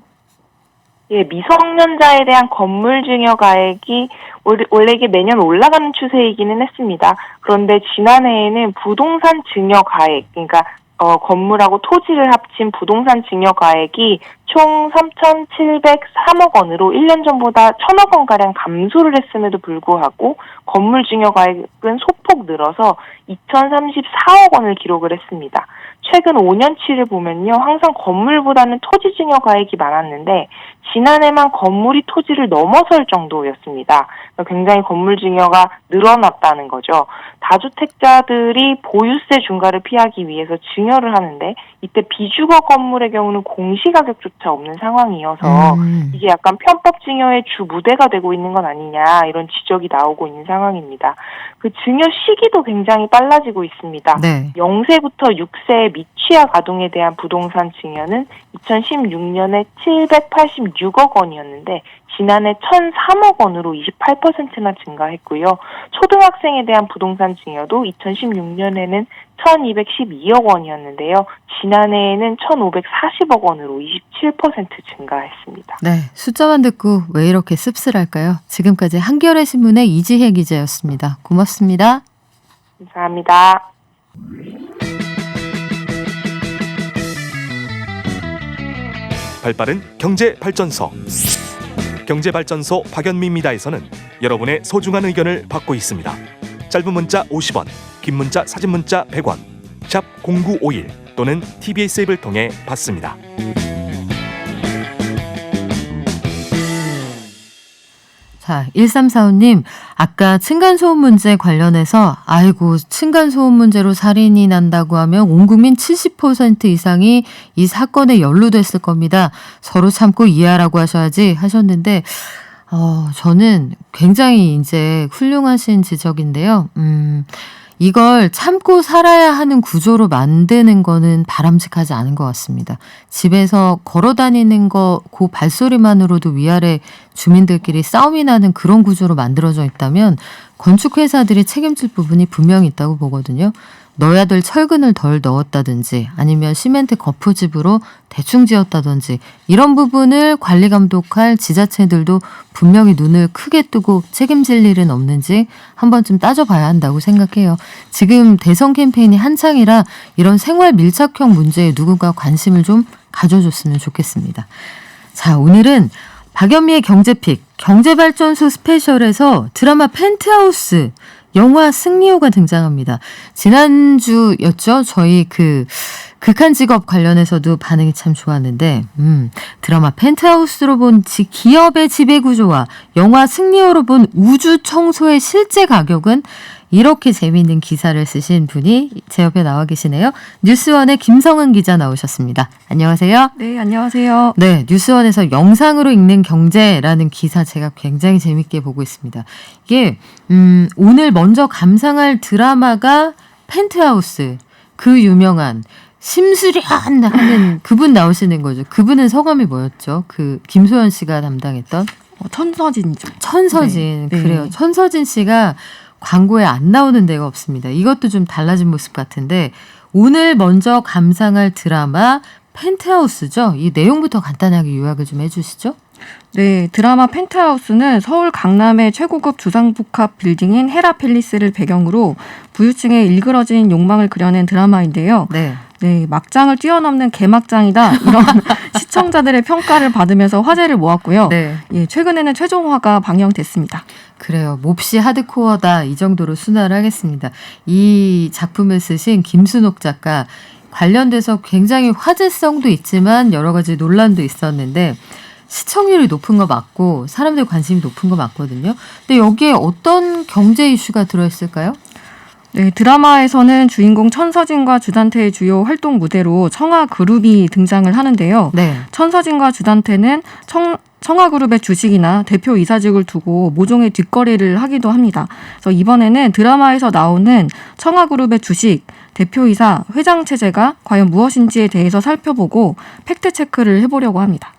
예, 미성년자에 대한 건물 증여 가액이 원래 이게 매년 올라가는 추세이기는 했습니다. 그런데 지난해에는 부동산 증여 가액, 그러니까 건물하고 토지를 합친 부동산 증여 가액이 총 3,703억 원으로 1년 전보다 1,000억 원가량 감소를 했음에도 불구하고 건물 증여 가액은 소폭 늘어서 2,034억 원을 기록을 했습니다. 최근 5년치를 보면요. 항상 건물보다는 토지 증여 가액이 많았는데 지난해만 건물이 토지를 넘어설 정도였습니다. 굉장히 건물 증여가 늘어났다는 거죠. 다주택자들이 보유세 중과를 피하기 위해서 증여를 하는데 이때 비주거 건물의 경우는 공시가격조차 없는 상황이어서 이게 약간 편법 증여의 주 무대가 되고 있는 건 아니냐 이런 지적이 나오고 있는 상황입니다. 그 증여 시기도 굉장히 빨라지고 있습니다. 네. 0세부터 6세의 미취학 아동에 대한 부동산 증여는 2016년에 786억 원이었는데 지난해 1,003억 원으로 28%나 증가했고요. 초등학생에 대한 부동산 증여도 2016년에는 1,212억 원이었는데요. 지난해에는 1,540억 원으로 27% 증가했습니다. 네, 숫자만 듣고 왜 이렇게 씁쓸할까요? 지금까지 한겨레 신문의 이지혜 기자였습니다. 고맙습니다. 감사합니다. 발빠른 경제발전소. 경제발전소 박연미입니다에서는 여러분의 소중한 의견을 받고 있습니다. 짧은 문자 50원, 긴 문자 사진 문자 100원, 샵 0951 또는 TBS 앱을 통해 받습니다. 자, 1345님, 아까 층간소음 문제 관련해서 아이고 층간소음 문제로 살인이 난다고 하면 온 국민 70% 이상이 이 사건에 연루됐을 겁니다. 서로 참고 이해하라고 하셔야지 하셨는데 저는 굉장히 이제 훌륭하신 지적인데요. 이걸 참고 살아야 하는 구조로 만드는 거는 바람직하지 않은 것 같습니다. 집에서 걸어 다니는 거 그 발소리만으로도 위아래 주민들끼리 싸움이 나는 그런 구조로 만들어져 있다면 건축회사들이 책임질 부분이 분명히 있다고 보거든요. 넣어야 될 철근을 덜 넣었다든지 아니면 시멘트 거푸집으로 대충 지었다든지 이런 부분을 관리 감독할 지자체들도 분명히 눈을 크게 뜨고 책임질 일은 없는지 한 번쯤 따져봐야 한다고 생각해요. 지금 대선 캠페인이 한창이라 이런 생활 밀착형 문제에 누군가 관심을 좀 가져줬으면 좋겠습니다. 자, 오늘은 박연미의 경제픽 경제발전소 스페셜에서 드라마 펜트하우스 영화 승리호가 등장합니다. 지난주였죠. 저희 그 극한 직업 관련해서도 반응이 참 좋았는데 드라마 펜트하우스로 본 기업의 지배구조와 영화 승리호로 본 우주 청소의 실제 가격은 이렇게 재미있는 기사를 쓰신 분이 제 옆에 나와 계시네요. 뉴스원의 김성은 기자 나오셨습니다. 안녕하세요. 네, 안녕하세요. 네, 뉴스원에서 영상으로 읽는 경제라는 기사 제가 굉장히 재밌게 보고 있습니다. 이게 오늘 먼저 감상할 드라마가 펜트하우스, 그 유명한 심수련 하는 그분 나오시는 거죠. 그분은 성함이 뭐였죠? 그 김소연 씨가 담당했던 천서진이죠. 천서진. 네. 그래요. 천서진 씨가 광고에 안 나오는 데가 없습니다. 이것도 좀 달라진 모습 같은데 오늘 먼저 감상할 드라마 펜트하우스죠. 이 내용부터 간단하게 요약을 좀 해주시죠. 네, 드라마 펜트하우스는 서울 강남의 최고급 주상복합 빌딩인 헤라팰리스를 배경으로 부유층의 일그러진 욕망을 그려낸 드라마인데요. 네, 막장을 뛰어넘는 개막장이다 이런 시청자들의 평가를 받으면서 화제를 모았고요. 네. 예, 최근에는 최종화가 방영됐습니다. 그래요. 몹시 하드코어다 이 정도로 순화를 하겠습니다. 이 작품을 쓰신 김순옥 작가 관련돼서 굉장히 화제성도 있지만 여러 가지 논란도 있었는데 시청률이 높은 거 맞고 사람들 관심이 높은 거 맞거든요. 근데 여기에 어떤 경제 이슈가 들어있을까요? 네, 드라마에서는 주인공 천서진과 주단태의 주요 활동 무대로 청아그룹이 등장을 하는데요. 네. 천서진과 주단태는 청아그룹의 주식이나 대표 이사직을 두고 모종의 뒷거래를 하기도 합니다. 그래서 이번에는 드라마에서 나오는 청아그룹의 주식, 대표이사, 회장 체제가 과연 무엇인지에 대해서 살펴보고 팩트체크를 해보려고 합니다.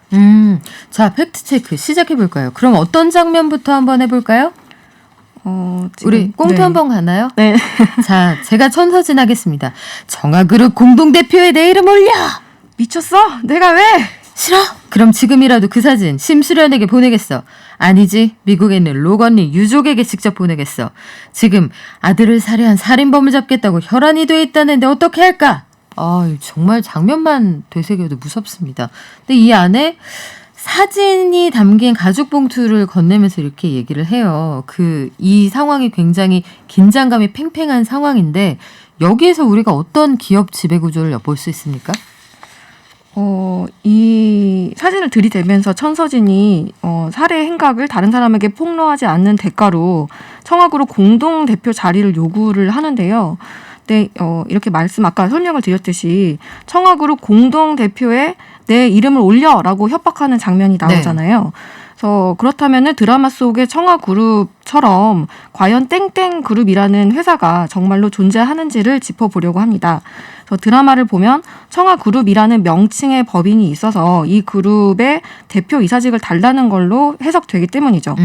자, 팩트체크 시작해볼까요? 그럼 어떤 장면부터 한번 해볼까요? 우리 꽁트 한번 가나요? 네. 자, 제가 천서진 하겠습니다. 청아그룹 공동대표에 내 이름 올려! 미쳤어? 내가 왜? 싫어? 그럼 지금이라도 그 사진 심수련에게 보내겠어. 아니지, 미국에 있는 로건리 유족에게 직접 보내겠어. 지금 아들을 살해한 살인범을 잡겠다고 혈안이 돼 있다는데 어떻게 할까? 정말 장면만 되새겨도 무섭습니다. 근데 이 안에 사진이 담긴 가죽 봉투를 건네면서 이렇게 얘기를 해요. 이 상황이 굉장히 긴장감이 팽팽한 상황인데 여기에서 우리가 어떤 기업 지배 구조를 엿볼 수 있습니까? 이 사진을 들이대면서 천서진이 살해 행각을 다른 사람에게 폭로하지 않는 대가로 청와그룹 공동대표 자리를 요구를 하는데요. 네, 이렇게 아까 설명을 드렸듯이 청와그룹 공동대표에 내 이름을 올려라고 협박하는 장면이 나오잖아요. 네. 그래서 그렇다면은 드라마 속의 청아그룹처럼 과연 땡땡그룹이라는 회사가 정말로 존재하는지를 짚어보려고 합니다. 그래서 드라마를 보면 청아그룹이라는 명칭의 법인이 있어서 이 그룹의 대표 이사직을 달라는 걸로 해석되기 때문이죠.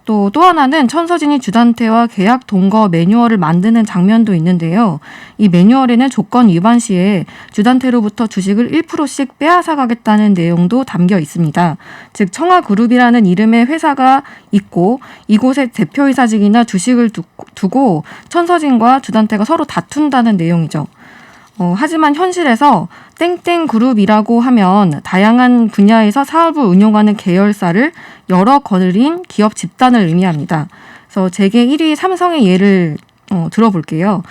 또 하나는 천서진이 주단태와 계약 동거 매뉴얼을 만드는 장면도 있는데요. 이 매뉴얼에는 조건 위반 시에 주단태로부터 주식을 1%씩 빼앗아가겠다는 내용도 담겨 있습니다. 즉 청아그룹이라는 이름의 회사가 있고 이곳에 대표이사직이나 주식을 두고 천서진과 주단태가 서로 다툰다는 내용이죠. 하지만 현실에서 땡땡그룹이라고 하면 다양한 분야에서 사업을 운용하는 계열사를 여러 거느린 기업 집단을 의미합니다. 그래서 재계 1위 삼성의 예를 들어볼게요.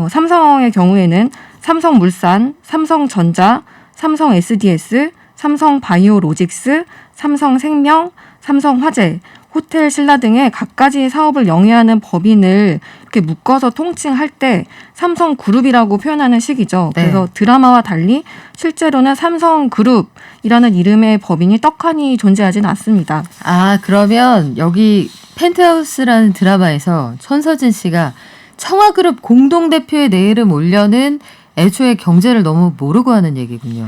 삼성의 경우에는 삼성물산, 삼성전자, 삼성 SDS, 삼성바이오로직스, 삼성생명, 삼성화재, 호텔 신라 등의 각가지 사업을 영위하는 법인을 이렇게 묶어서 통칭할 때 삼성그룹이라고 표현하는 식이죠. 네. 그래서 드라마와 달리 실제로는 삼성그룹이라는 이름의 법인이 떡하니 존재하지는 않습니다. 그러면 여기 펜트하우스라는 드라마에서 천서진 씨가 청아그룹 공동대표에 내 이름 올려는 애초에 경제를 너무 모르고 하는 얘기군요.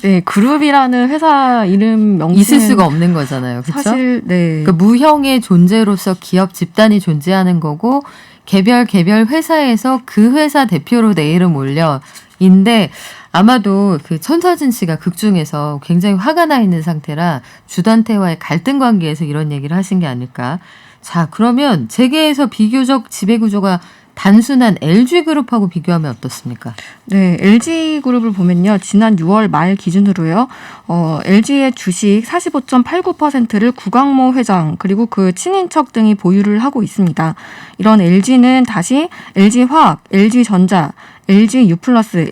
네, 그룹이라는 회사 이름 명칭 있을 수가 없는 거잖아요. 그렇죠? 사실 네. 그러니까 무형의 존재로서 기업 집단이 존재하는 거고 개별 회사에서 그 회사 대표로 내 이름 올려인데 아마도 그 천서진 씨가 극 중에서 굉장히 화가 나 있는 상태라 주단태와의 갈등 관계에서 이런 얘기를 하신 게 아닐까. 자, 그러면 재계에서 비교적 지배구조가 단순한 LG그룹하고 비교하면 어떻습니까? 네, LG그룹을 보면요. 지난 6월 말 기준으로요. LG의 주식 45.89%를 구광모 회장 그리고 그 친인척 등이 보유를 하고 있습니다. 이런 LG는 다시 LG화학, LG전자, LG U+,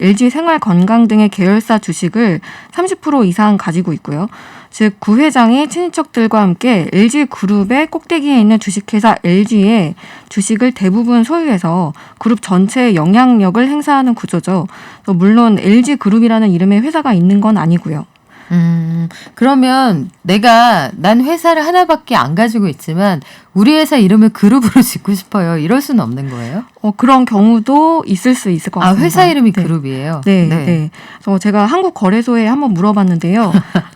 LG 생활건강 등의 계열사 주식을 30% 이상 가지고 있고요. 즉 구회장이 친인척들과 함께 LG그룹의 꼭대기에 있는 주식회사 LG의 주식을 대부분 소유해서 그룹 전체의 영향력을 행사하는 구조죠. 물론 LG그룹이라는 이름의 회사가 있는 건 아니고요. 그러면 난 회사를 하나밖에 안 가지고 있지만 우리 회사 이름을 그룹으로 짓고 싶어요. 이럴 수는 없는 거예요? 그런 경우도 있을 수 있을 것 같습니다. 회사 이름이 그룹이에요? 네. 그래서 제가 한국거래소에 한번 물어봤는데요.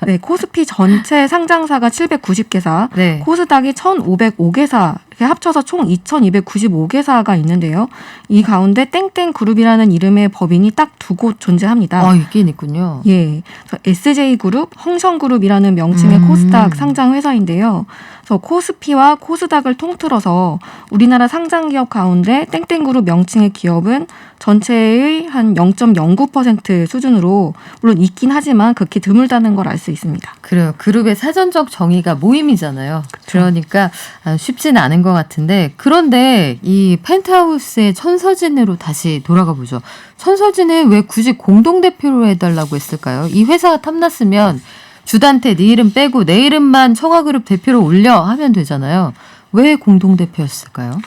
네, 코스피 전체 상장사가 790개사, 네. 코스닥이 1,505개사, 이렇게 합쳐서 총 2,295개사가 있는데요. 이 가운데 땡땡그룹이라는 이름의 법인이 딱 두 곳 존재합니다. 있긴 있군요. 예, SJ그룹, 홍성그룹이라는 명칭의 코스닥 상장 회사인데요. 그래서 코스피와 코스닥을 통틀어서 우리나라 상장 기업 가운데 땡땡그룹 명칭의 기업은 전체의 한 0.09% 수준으로 물론 있긴 하지만 극히 드물다는 걸 알 수 있습니다. 그래요. 그룹의 사전적 정의가 모임이잖아요. 그러니까 쉽지는 않은 것 같은데 그런데 이 펜트하우스의 천서진으로 다시 돌아가 보죠. 천서진은 왜 굳이 공동대표로 해달라고 했을까요? 이 회사가 탐났으면 주단태 네 이름 빼고 내 이름만 청와그룹 대표로 올려 하면 되잖아요. 왜 공동대표였을까요?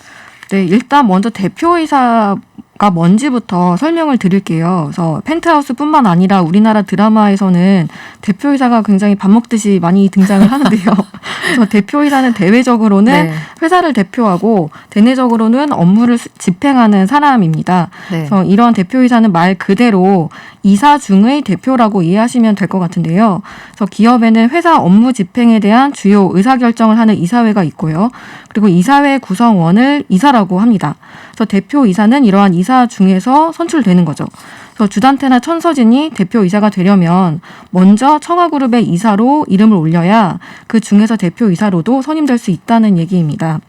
네, 일단 먼저 대표이사가 뭔지부터 설명을 드릴게요. 그래서 펜트하우스뿐만 아니라 우리나라 드라마에서는 대표이사가 굉장히 밥 먹듯이 많이 등장을 하는데요. 그래서 대표이사는 대외적으로는 회사를 대표하고 대내적으로는 업무를 집행하는 사람입니다. 그래서 이런 대표이사는 말 그대로 이사 중의 대표라고 이해하시면 될 것 같은데요. 그래서 기업에는 회사 업무 집행에 대한 주요 의사결정을 하는 이사회가 있고요. 그리고 이사회 구성원을 이사라고 합니다. 그래서 대표이사는 이러한 이사 중에서 선출되는 거죠. 그래서 주단태나 천서진이 대표이사가 되려면 먼저 청와그룹의 이사로 이름을 올려야 그 중에서 대표이사로도 선임될 수 있다는 얘기입니다.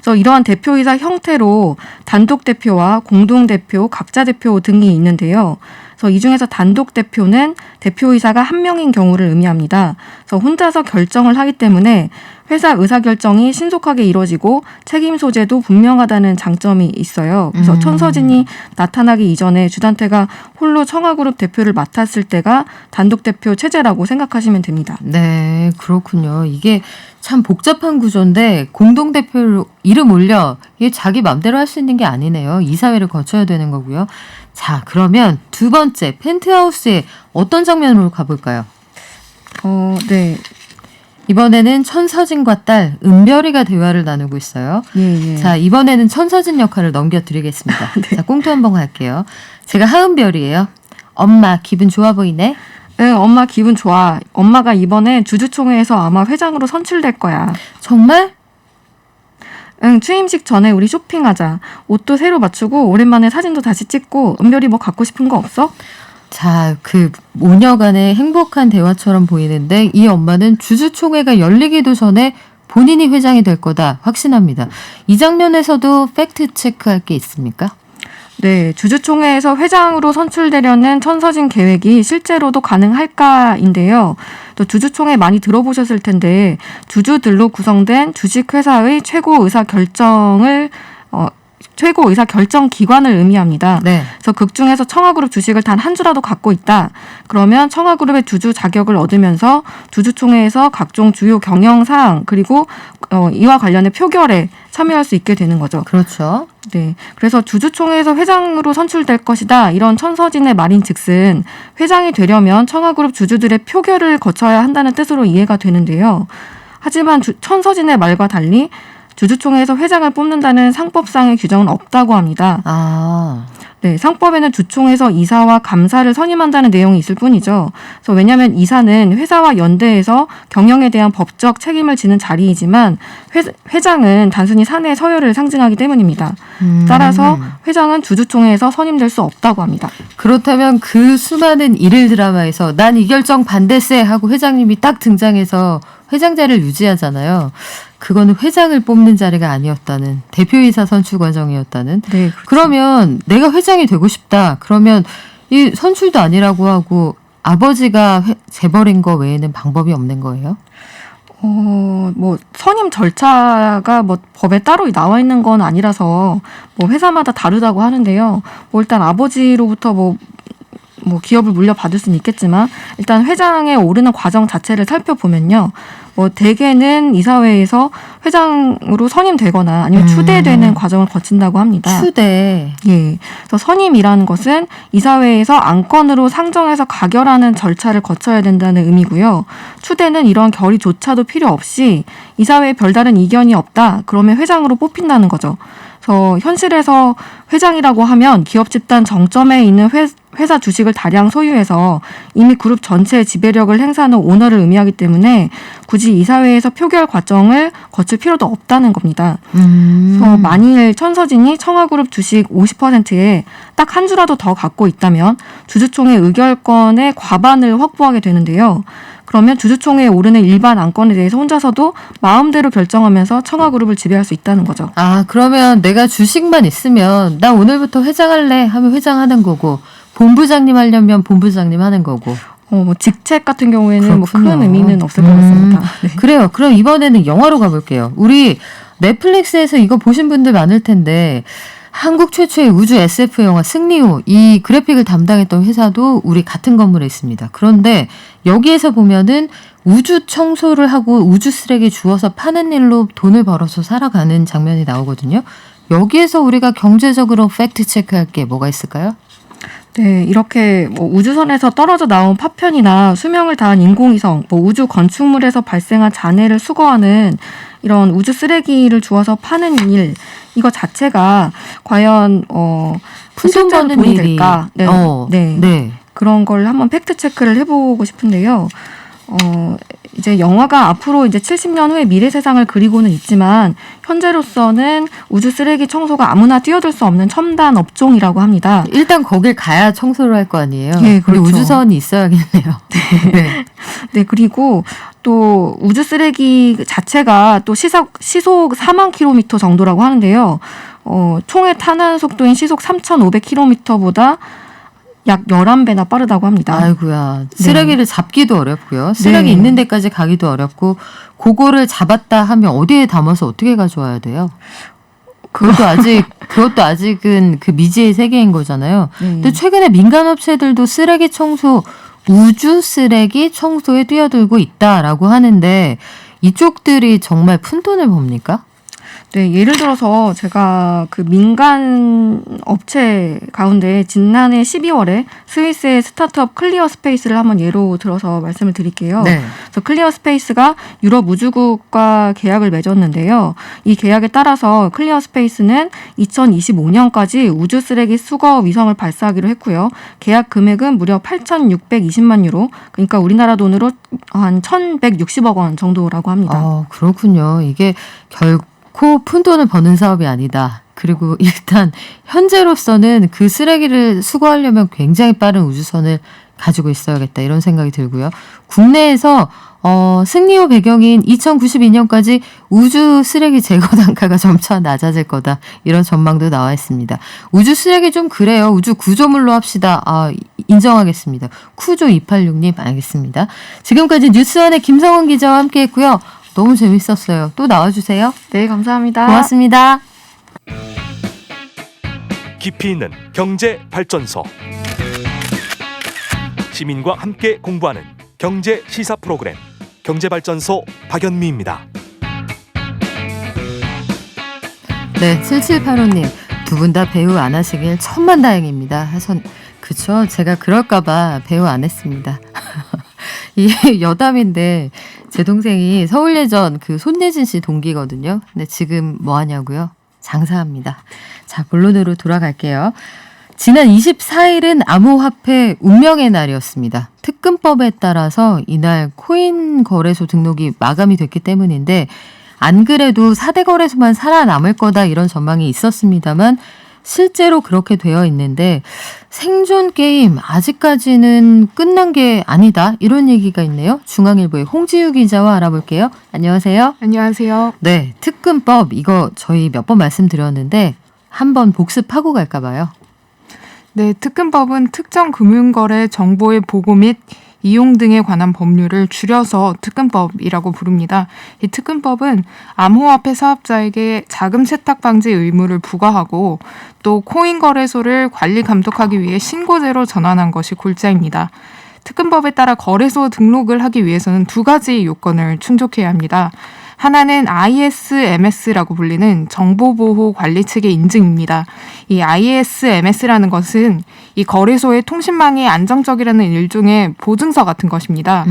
그래서 이러한 대표이사 형태로 단독 대표와 공동 대표, 각자 대표 등이 있는데요. 그래서 이 중에서 단독 대표는 대표이사가 한 명인 경우를 의미합니다. 그래서 혼자서 결정을 하기 때문에 회사 의사결정이 신속하게 이루어지고 책임 소재도 분명하다는 장점이 있어요. 그래서 천서진이 나타나기 이전에 주단태가 홀로 청와그룹 대표를 맡았을 때가 단독 대표 체제라고 생각하시면 됩니다. 네, 그렇군요. 이게 참 복잡한 구조인데 공동대표로 이름 올려 이게 자기 맘대로 할 수 있는 게 아니네요. 이사회를 거쳐야 되는 거고요. 자, 그러면 두 번째 펜트하우스의 어떤 장면으로 가볼까요? 네. 이번에는 천서진과 딸 은별이가 대화를 나누고 있어요. 예. 자, 이번에는 천서진 역할을 넘겨드리겠습니다. 네. 자, 꽁트 한번 갈게요. 제가 하은별이에요. 엄마 기분 좋아 보이네. 응, 엄마 기분 좋아. 엄마가 이번에 주주총회에서 아마 회장으로 선출될 거야. 정말? 응, 취임식 전에 우리 쇼핑하자. 옷도 새로 맞추고 오랜만에 사진도 다시 찍고. 은별이 뭐 갖고 싶은 거 없어? 자, 그 모녀간의 행복한 대화처럼 보이는데 이 엄마는 주주총회가 열리기도 전에 본인이 회장이 될 거다 확신합니다. 이 장면에서도 팩트 체크할 게 있습니까? 네, 주주총회에서 회장으로 선출되려는 천서진 계획이 실제로도 가능할까인데요. 또 주주총회 많이 들어보셨을 텐데 주주들로 구성된 주식회사의 최고 의사 결정 기관을 의미합니다. 네. 그래서 극중에서 청와그룹 주식을 단 한 주라도 갖고 있다. 그러면 청와그룹의 주주 자격을 얻으면서 주주총회에서 각종 주요 경영 사항 그리고 이와 관련된 표결에 참여할 수 있게 되는 거죠. 그렇죠. 네. 그래서 주주총회에서 회장으로 선출될 것이다. 이런 천서진의 말인즉슨 회장이 되려면 청와그룹 주주들의 표결을 거쳐야 한다는 뜻으로 이해가 되는데요. 하지만 천서진의 말과 달리 주주총회에서 회장을 뽑는다는 상법상의 규정은 없다고 합니다. 네, 상법에는 주총에서 이사와 감사를 선임한다는 내용이 있을 뿐이죠. 그래서 왜냐하면 이사는 회사와 연대해서 경영에 대한 법적 책임을 지는 자리이지만 회장은 단순히 사내 서열을 상징하기 때문입니다. 따라서 회장은 주주총회에서 선임될 수 없다고 합니다. 그렇다면 그 수많은 일일 드라마에서 난 이 결정 반대세 하고 회장님이 딱 등장해서 회장 자리를 유지하잖아요. 그거는 회장을 뽑는 자리가 아니었다는 대표이사 선출 과정이었다는. 네, 그렇죠. 그러면 내가 회장이 되고 싶다. 그러면 이 선출도 아니라고 하고 아버지가 재벌인 거 외에는 방법이 없는 거예요? 뭐 선임 절차가 뭐 법에 따로 나와 있는 건 아니라서 뭐 회사마다 다르다고 하는데요. 뭐 일단 아버지로부터 뭐 기업을 물려받을 수는 있겠지만 일단 회장에 오르는 과정 자체를 살펴보면요. 뭐 대개는 이사회에서 회장으로 선임되거나 아니면 추대되는 과정을 거친다고 합니다. 추대. 예. 그래서 선임이라는 것은 이사회에서 안건으로 상정해서 가결하는 절차를 거쳐야 된다는 의미고요. 추대는 이러한 결의조차도 필요 없이 이사회에 별다른 이견이 없다. 그러면 회장으로 뽑힌다는 거죠. 그래서 현실에서 회장이라고 하면 기업 집단 정점에 있는 회사 주식을 다량 소유해서 이미 그룹 전체의 지배력을 행사하는 오너를 의미하기 때문에 굳이 이사회에서 표결 과정을 거칠 필요도 없다는 겁니다. 그래서 만일 천서진이 청와그룹 주식 50%에 딱 한 주라도 더 갖고 있다면 주주총회 의결권의 과반을 확보하게 되는데요. 그러면 주주총회에 오르는 일반 안건에 대해서 혼자서도 마음대로 결정하면서 청와그룹을 지배할 수 있다는 거죠. 아, 그러면 내가 주식만 있으면 나 오늘부터 회장할래 하면 회장하는 거고 본부장님 하려면 본부장님 하는 거고. 뭐 직책 같은 경우에는 뭐 그렇군요. 큰 의미는 없을 것 같습니다. 네. 그래요. 그럼 이번에는 영화로 가볼게요. 우리 넷플릭스에서 이거 보신 분들 많을 텐데 한국 최초의 우주 SF 영화 승리호 이 그래픽을 담당했던 회사도 우리 같은 건물에 있습니다. 그런데 여기에서 보면은 우주 청소를 하고 우주 쓰레기 주워서 파는 일로 돈을 벌어서 살아가는 장면이 나오거든요. 여기에서 우리가 경제적으로 팩트 체크할 게 뭐가 있을까요? 네, 이렇게 뭐 우주선에서 떨어져 나온 파편이나 수명을 다한 인공위성, 뭐 우주 건축물에서 발생한 잔해를 수거하는 이런 우주 쓰레기를 주워서 파는 일, 이거 자체가 과연 푼돈 버는 돈이 일이 될까? 네, 네. 그런 걸 한번 팩트 체크를 해보고 싶은데요. 이제 영화가 앞으로 이제 70년 후의 미래 세상을 그리고는 있지만 현재로서는 우주 쓰레기 청소가 아무나 뛰어들 수 없는 첨단 업종이라고 합니다. 일단 거길 가야 청소를 할 거 아니에요. 네, 그렇죠. 우주선이 있어야겠네요. 네. 네, 그리고 또 우주 쓰레기 자체가 또 시속 4만 킬로미터 정도라고 하는데요. 총의 탄환 속도인 시속 3,500km보다 약 11배나 빠르다고 합니다. 아이고야. 쓰레기를 잡기도 어렵고요. 쓰레기 네. 있는 데까지 가기도 어렵고 그거를 잡았다 하면 어디에 담아서 어떻게 가져와야 돼요? 그것도 아직은 그 미지의 세계인 거잖아요. 근데 최근에 민간 업체들도 쓰레기 청소, 우주 쓰레기 청소에 뛰어들고 있다라고 하는데 이쪽들이 정말 푼돈을 법니까? 네, 예를 들어서 제가 그 민간 업체 가운데 지난해 12월에 스위스의 스타트업 클리어 스페이스를 한번 예로 들어서 말씀을 드릴게요. 네. 그래서 클리어 스페이스가 유럽 우주국과 계약을 맺었는데요. 이 계약에 따라서 클리어 스페이스는 2025년까지 우주 쓰레기 수거 위성을 발사하기로 했고요. 계약 금액은 무려 8,620만 유로, 그러니까 우리나라 돈으로 한 1,160억 원 정도라고 합니다. 그렇군요. 이게 결코 푼돈을 버는 사업이 아니다. 그리고 일단 현재로서는 그 쓰레기를 수거하려면 굉장히 빠른 우주선을 가지고 있어야겠다 이런 생각이 들고요. 국내에서 승리호 배경인 2092년까지 우주 쓰레기 제거 단가가 점차 낮아질 거다 이런 전망도 나와 있습니다. 우주 쓰레기 좀 그래요. 우주 구조물로 합시다. 인정하겠습니다. 쿠조 286님 알겠습니다. 지금까지 뉴스원의 김성원 기자와 함께했고요. 너무 재밌었어요. 또 나와주세요. 네, 감사합니다. 고맙습니다. 깊이 있는 경제 발전소. 시민과 함께 공부하는 경제 시사 프로그램 경제발전소 박연미입니다. 네, 7785님 두 분 다 배우 안 하시길 천만다행입니다. 그쵸? 제가 그럴까봐 배우 안 했습니다. 이게 여담인데 제 동생이 서울예전 그 손예진 씨 동기거든요. 근데 지금 뭐 하냐고요? 장사합니다. 자, 본론으로 돌아갈게요. 지난 24일은 암호화폐 운명의 날이었습니다. 특근법에 따라서 이날 코인 거래소 등록이 마감이 됐기 때문인데 안 그래도 4대 거래소만 살아남을 거다 이런 전망이 있었습니다만 실제로 그렇게 되어 있는데 생존 게임 아직까지는 끝난 게 아니다 이런 얘기가 있네요. 중앙일보의 홍지유 기자와 알아볼게요. 안녕하세요. 안녕하세요. 네, 특근법 이거 저희 몇 번 말씀드렸는데 한번 복습하고 갈까 봐요. 네, 특근법은 특정 금융거래 정보의 보고 및 이용 등에 관한 법률을 줄여서 특근법이라고 부릅니다. 이 특근법은 암호화폐 사업자에게 자금 세탁 방지 의무를 부과하고 또 코인 거래소를 관리 감독하기 위해 신고제로 전환한 것이 골자입니다. 특근법에 따라 거래소 등록을 하기 위해서는 두 가지 요건을 충족해야 합니다. 하나는 ISMS라고 불리는 정보보호관리체계 인증입니다. 이 ISMS라는 것은 이 거래소의 통신망이 안정적이라는 일종의 보증서 같은 것입니다.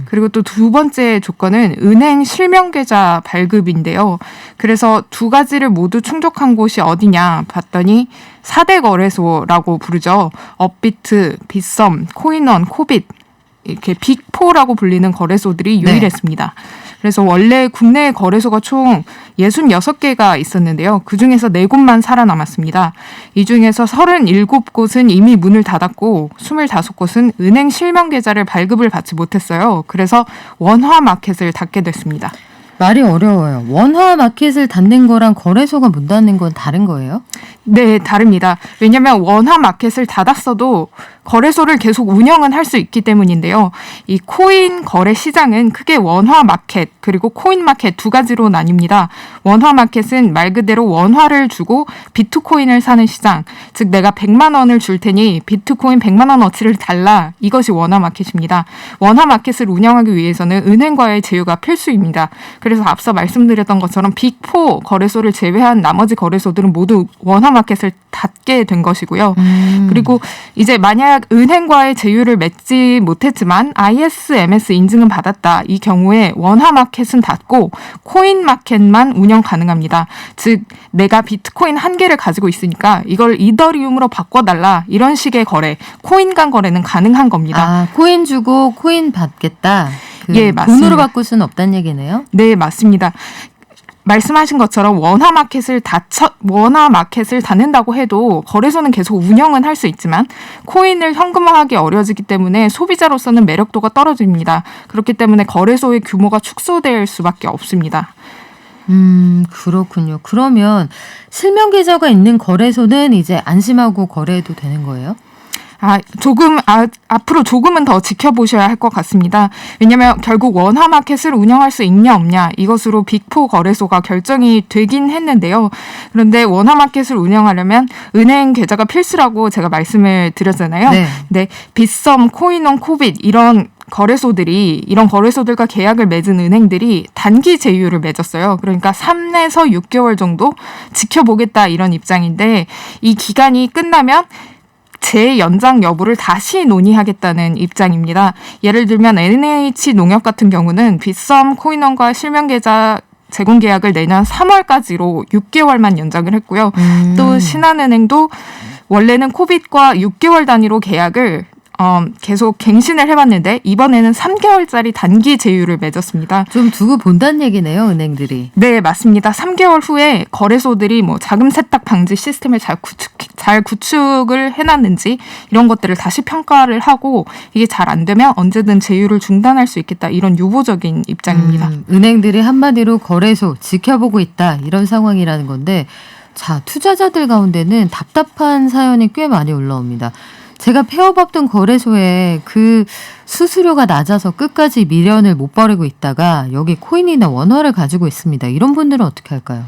그리고 또 두 번째 조건은 은행 실명계좌 발급인데요. 그래서 두 가지를 모두 충족한 곳이 어디냐 봤더니 4대 거래소라고 부르죠. 업비트, 빗썸, 코인원, 코빗 이렇게 빅4라고 불리는 거래소들이 유일했습니다. 그래서 원래 국내 거래소가 총 66개가 있었는데요. 그중에서 4곳만 살아남았습니다. 이 중에서 37곳은 이미 문을 닫았고 25곳은 은행 실명 계좌를 발급을 받지 못했어요. 그래서 원화 마켓을 닫게 됐습니다. 말이 어려워요. 원화 마켓을 닫는 거랑 거래소가 문 닫는 건 다른 거예요? 네, 다릅니다. 왜냐하면 원화 마켓을 닫았어도 거래소를 계속 운영은 할 수 있기 때문인데요. 이 코인 거래 시장은 크게 원화 마켓 그리고 코인 마켓 두 가지로 나뉩니다. 원화 마켓은 말 그대로 원화를 주고 비트코인을 사는 시장, 즉 내가 100만 원을 줄 테니 비트코인 100만 원어치를 달라. 이것이 원화 마켓입니다. 원화 마켓을 운영하기 위해서는 은행과의 제휴가 필수입니다. 그래서 앞서 말씀드렸던 것처럼 빅4 거래소를 제외한 나머지 거래소들은 모두 원화 마켓을 닫게 된 것이고요. 그리고 이제 만약 은행과의 제휴를 맺지 못했지만 ISMS 인증은 받았다. 이 경우에 원화 마켓은 닫고 코인 마켓만 운영 가능합니다. 즉 내가 비트코인 1개를 가지고 있으니까 이걸 이더리움으로 바꿔달라. 이런 식의 거래, 코인 간 거래는 가능한 겁니다. 아, 코인 주고 코인 받겠다. 예, 맞습니다. 돈으로 바꿀 수는 없다는 얘기네요. 네, 맞습니다. 말씀하신 것처럼 원화 마켓을 닫는다고 해도 거래소는 계속 운영은 할 수 있지만 코인을 현금화하기 어려워지기 때문에 소비자로서는 매력도가 떨어집니다. 그렇기 때문에 거래소의 규모가 축소될 수밖에 없습니다. 그렇군요. 그러면 실명 계좌가 있는 거래소는 이제 안심하고 거래해도 되는 거예요? 앞으로 조금은 더 지켜보셔야 할 것 같습니다. 왜냐하면 결국 원화 마켓을 운영할 수 있냐 없냐 이것으로 빅4 거래소가 결정이 되긴 했는데요. 그런데 원화 마켓을 운영하려면 은행 계좌가 필수라고 제가 말씀을 드렸잖아요. 네, 빗썸, 코인원, 코빗 이런 거래소들과 계약을 맺은 은행들이 단기 제휴를 맺었어요. 그러니까 3에서 6개월 정도 지켜보겠다 이런 입장인데 이 기간이 끝나면 재연장 여부를 다시 논의하겠다는 입장입니다. 예를 들면 NH농협 같은 경우는 빗썸, 코인원과 실명계좌 제공 계약을 내년 3월까지로 6개월만 연장을 했고요. 또 신한은행도 원래는 코빗과 6개월 단위로 계약을 계속 갱신을 해봤는데 이번에는 3개월짜리 단기 제휴를 맺었습니다. 좀 두고 본다는 얘기네요, 은행들이. 네, 맞습니다. 3개월 후에 거래소들이 자금 세탁 방지 시스템을 잘 구축을 해놨는지 이런 것들을 다시 평가를 하고 이게 잘 안 되면 언제든 제휴를 중단할 수 있겠다 이런 유보적인 입장입니다. 은행들이 한마디로 거래소 지켜보고 있다 이런 상황이라는 건데 자, 투자자들 가운데는 답답한 사연이 꽤 많이 올라옵니다. 제가 폐업했던 거래소에 그 수수료가 낮아서 끝까지 미련을 못 버리고 있다가 여기 코인이나 원화를 가지고 있습니다. 이런 분들은 어떻게 할까요?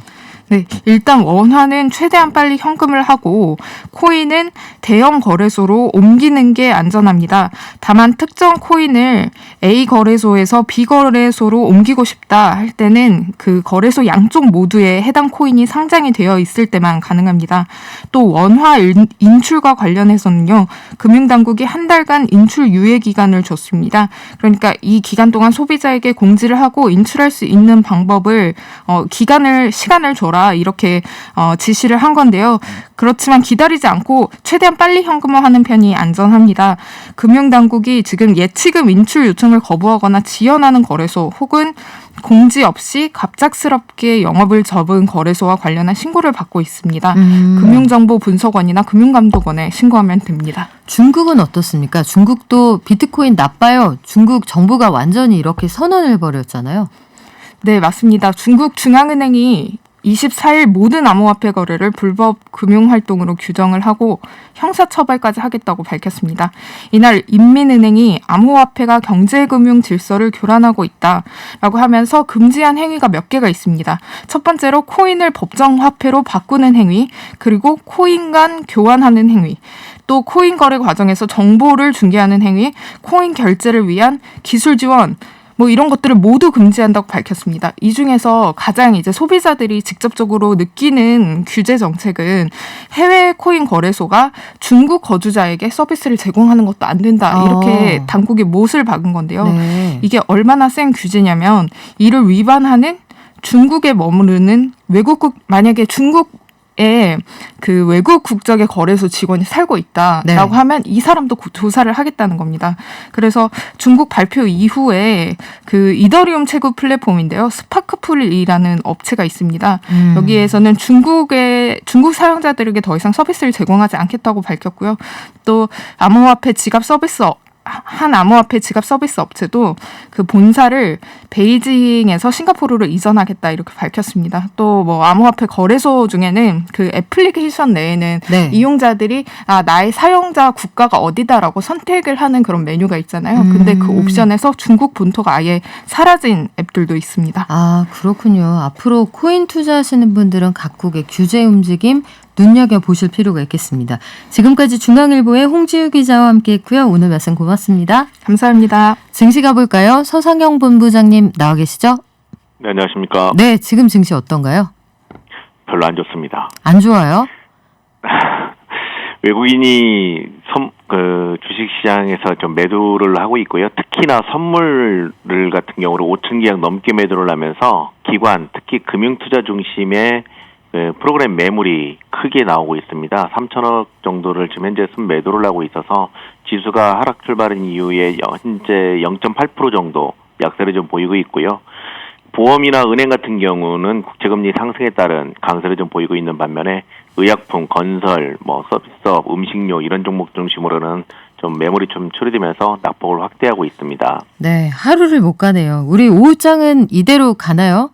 네, 일단 원화는 최대한 빨리 현금을 하고 코인은 대형 거래소로 옮기는 게 안전합니다. 다만 특정 코인을 A 거래소에서 B 거래소로 옮기고 싶다 할 때는 그 거래소 양쪽 모두에 해당 코인이 상장이 되어 있을 때만 가능합니다. 또 원화 인출과 관련해서는요. 금융당국이 한 달간 인출 유예 기간을 줬습니다. 그러니까 이 기간 동안 소비자에게 공지를 하고 인출할 수 있는 방법을 시간을 줘라. 이렇게 지시를 한 건데요. 그렇지만 기다리지 않고 최대한 빨리 현금화하는 편이 안전합니다. 금융당국이 지금 예치금 인출 요청을 거부하거나 지연하는 거래소 혹은 공지 없이 갑작스럽게 영업을 접은 거래소와 관련한 신고를 받고 있습니다. 금융정보분석원이나 금융감독원에 신고하면 됩니다. 중국은 어떻습니까? 중국도 비트코인 나빠요. 중국 정부가 완전히 이렇게 선언을 벌였잖아요. 네, 맞습니다. 중국 중앙은행이 24일 모든 암호화폐 거래를 불법 금융활동으로 규정을 하고 형사처벌까지 하겠다고 밝혔습니다. 이날 인민은행이 암호화폐가 경제금융 질서를 교란하고 있다라고 하면서 금지한 행위가 몇 개가 있습니다. 첫 번째로 코인을 법정화폐로 바꾸는 행위, 그리고 코인 간 교환하는 행위, 또 코인 거래 과정에서 정보를 중개하는 행위, 코인 결제를 위한 기술 지원, 이런 것들을 모두 금지한다고 밝혔습니다. 이 중에서 가장 이제 소비자들이 직접적으로 느끼는 규제 정책은 해외 코인 거래소가 중국 거주자에게 서비스를 제공하는 것도 안 된다. 이렇게 당국이 못을 박은 건데요. 네. 이게 얼마나 센 규제냐면 이를 위반하는 중국에 머무르는 만약에 중국에 그 외국 국적의 거래소 직원이 살고 있다라고 하면 이 사람도 조사를 하겠다는 겁니다. 그래서 중국 발표 이후에 그 이더리움 채굴 플랫폼인데요. 스파크풀이라는 업체가 있습니다. 여기에서는 중국 사용자들에게 더 이상 서비스를 제공하지 않겠다고 밝혔고요. 또 암호화폐 지갑 서비스 업체도 그 본사를 베이징에서 싱가포르로 이전하겠다 이렇게 밝혔습니다. 또 암호화폐 거래소 중에는 그 애플리케이션 내에는 이용자들이 나의 사용자 국가가 어디다라고 선택을 하는 그런 메뉴가 있잖아요. 근데 그 옵션에서 중국 본토가 아예 사라진 앱들도 있습니다. 아, 그렇군요. 앞으로 코인 투자하시는 분들은 각국의 규제 움직임 눈여겨보실 필요가 있겠습니다. 지금까지 중앙일보의 홍지유 기자와 함께했고요. 오늘 말씀 고맙습니다. 감사합니다. 증시 가볼까요? 서상영 본부장님 나와 계시죠? 네, 안녕하십니까. 네, 지금 증시 어떤가요? 별로 안 좋습니다. 안 좋아요? 외국인이 주식시장에서 좀 매도를 하고 있고요. 특히나 선물 같은 경우로 5천 계약 넘게 매도를 하면서 기관, 특히 금융투자 중심의 프로그램 매물이 크게 나오고 있습니다. 3천억 정도를 지금 현재 매도를 하고 있어서 지수가 하락 출발한 이후에 현재 0.8% 정도 약세를 좀 보이고 있고요. 보험이나 은행 같은 경우는 국채금리 상승에 따른 강세를 좀 보이고 있는 반면에 의약품, 건설, 서비스업, 음식료 이런 종목 중심으로는 좀 매물이 좀 처리되면서 낙폭을 확대하고 있습니다. 네, 하루를 못 가네요. 우리 오후장은 이대로 가나요?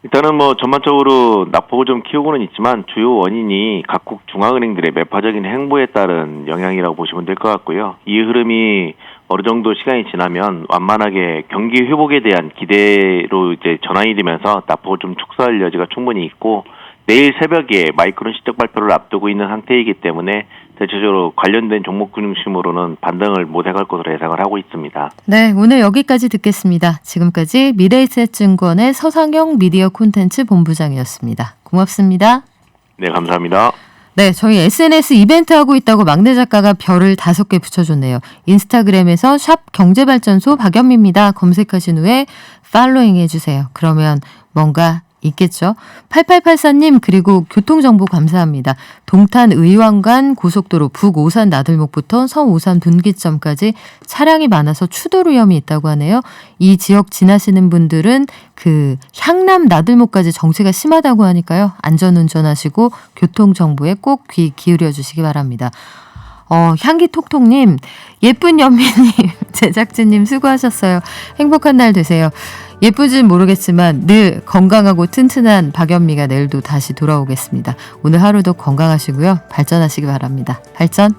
일단은 전반적으로 낙폭을 좀 키우고는 있지만 주요 원인이 각국 중앙은행들의 매파적인 행보에 따른 영향이라고 보시면 될 것 같고요. 이 흐름이 어느 정도 시간이 지나면 완만하게 경기 회복에 대한 기대로 이제 전환이 되면서 낙폭을 좀 축소할 여지가 충분히 있고 내일 새벽에 마이크론 실적 발표를 앞두고 있는 상태이기 때문에 대체적으로 관련된 종목 중심으로는 반등을 못해갈 것으로 예상을 하고 있습니다. 네, 오늘 여기까지 듣겠습니다. 지금까지 미래에셋증권의 서상영 미디어 콘텐츠 본부장이었습니다. 고맙습니다. 네, 감사합니다. 네, 저희 SNS 이벤트 하고 있다고 막내 작가가 별을 5개 붙여줬네요. 인스타그램에서 샵 경제발전소 박연미입니다. 검색하신 후에 팔로잉 해주세요. 그러면 뭔가 있겠죠. 8884님 그리고 교통정보 감사합니다. 동탄 의왕간 고속도로 북오산 나들목부터 서오산 분기점까지 차량이 많아서 추돌 위험이 있다고 하네요. 이 지역 지나시는 분들은 그 향남 나들목까지 정체가 심하다고 하니까요. 안전운전하시고 교통정보에 꼭 귀 기울여 주시기 바랍니다. 향기톡톡님, 예쁜 연미님, 제작진님 수고하셨어요. 행복한 날 되세요. 예쁜지는 모르겠지만 늘 건강하고 튼튼한 박연미가 내일도 다시 돌아오겠습니다. 오늘 하루도 건강하시고요. 발전하시기 바랍니다. 발전!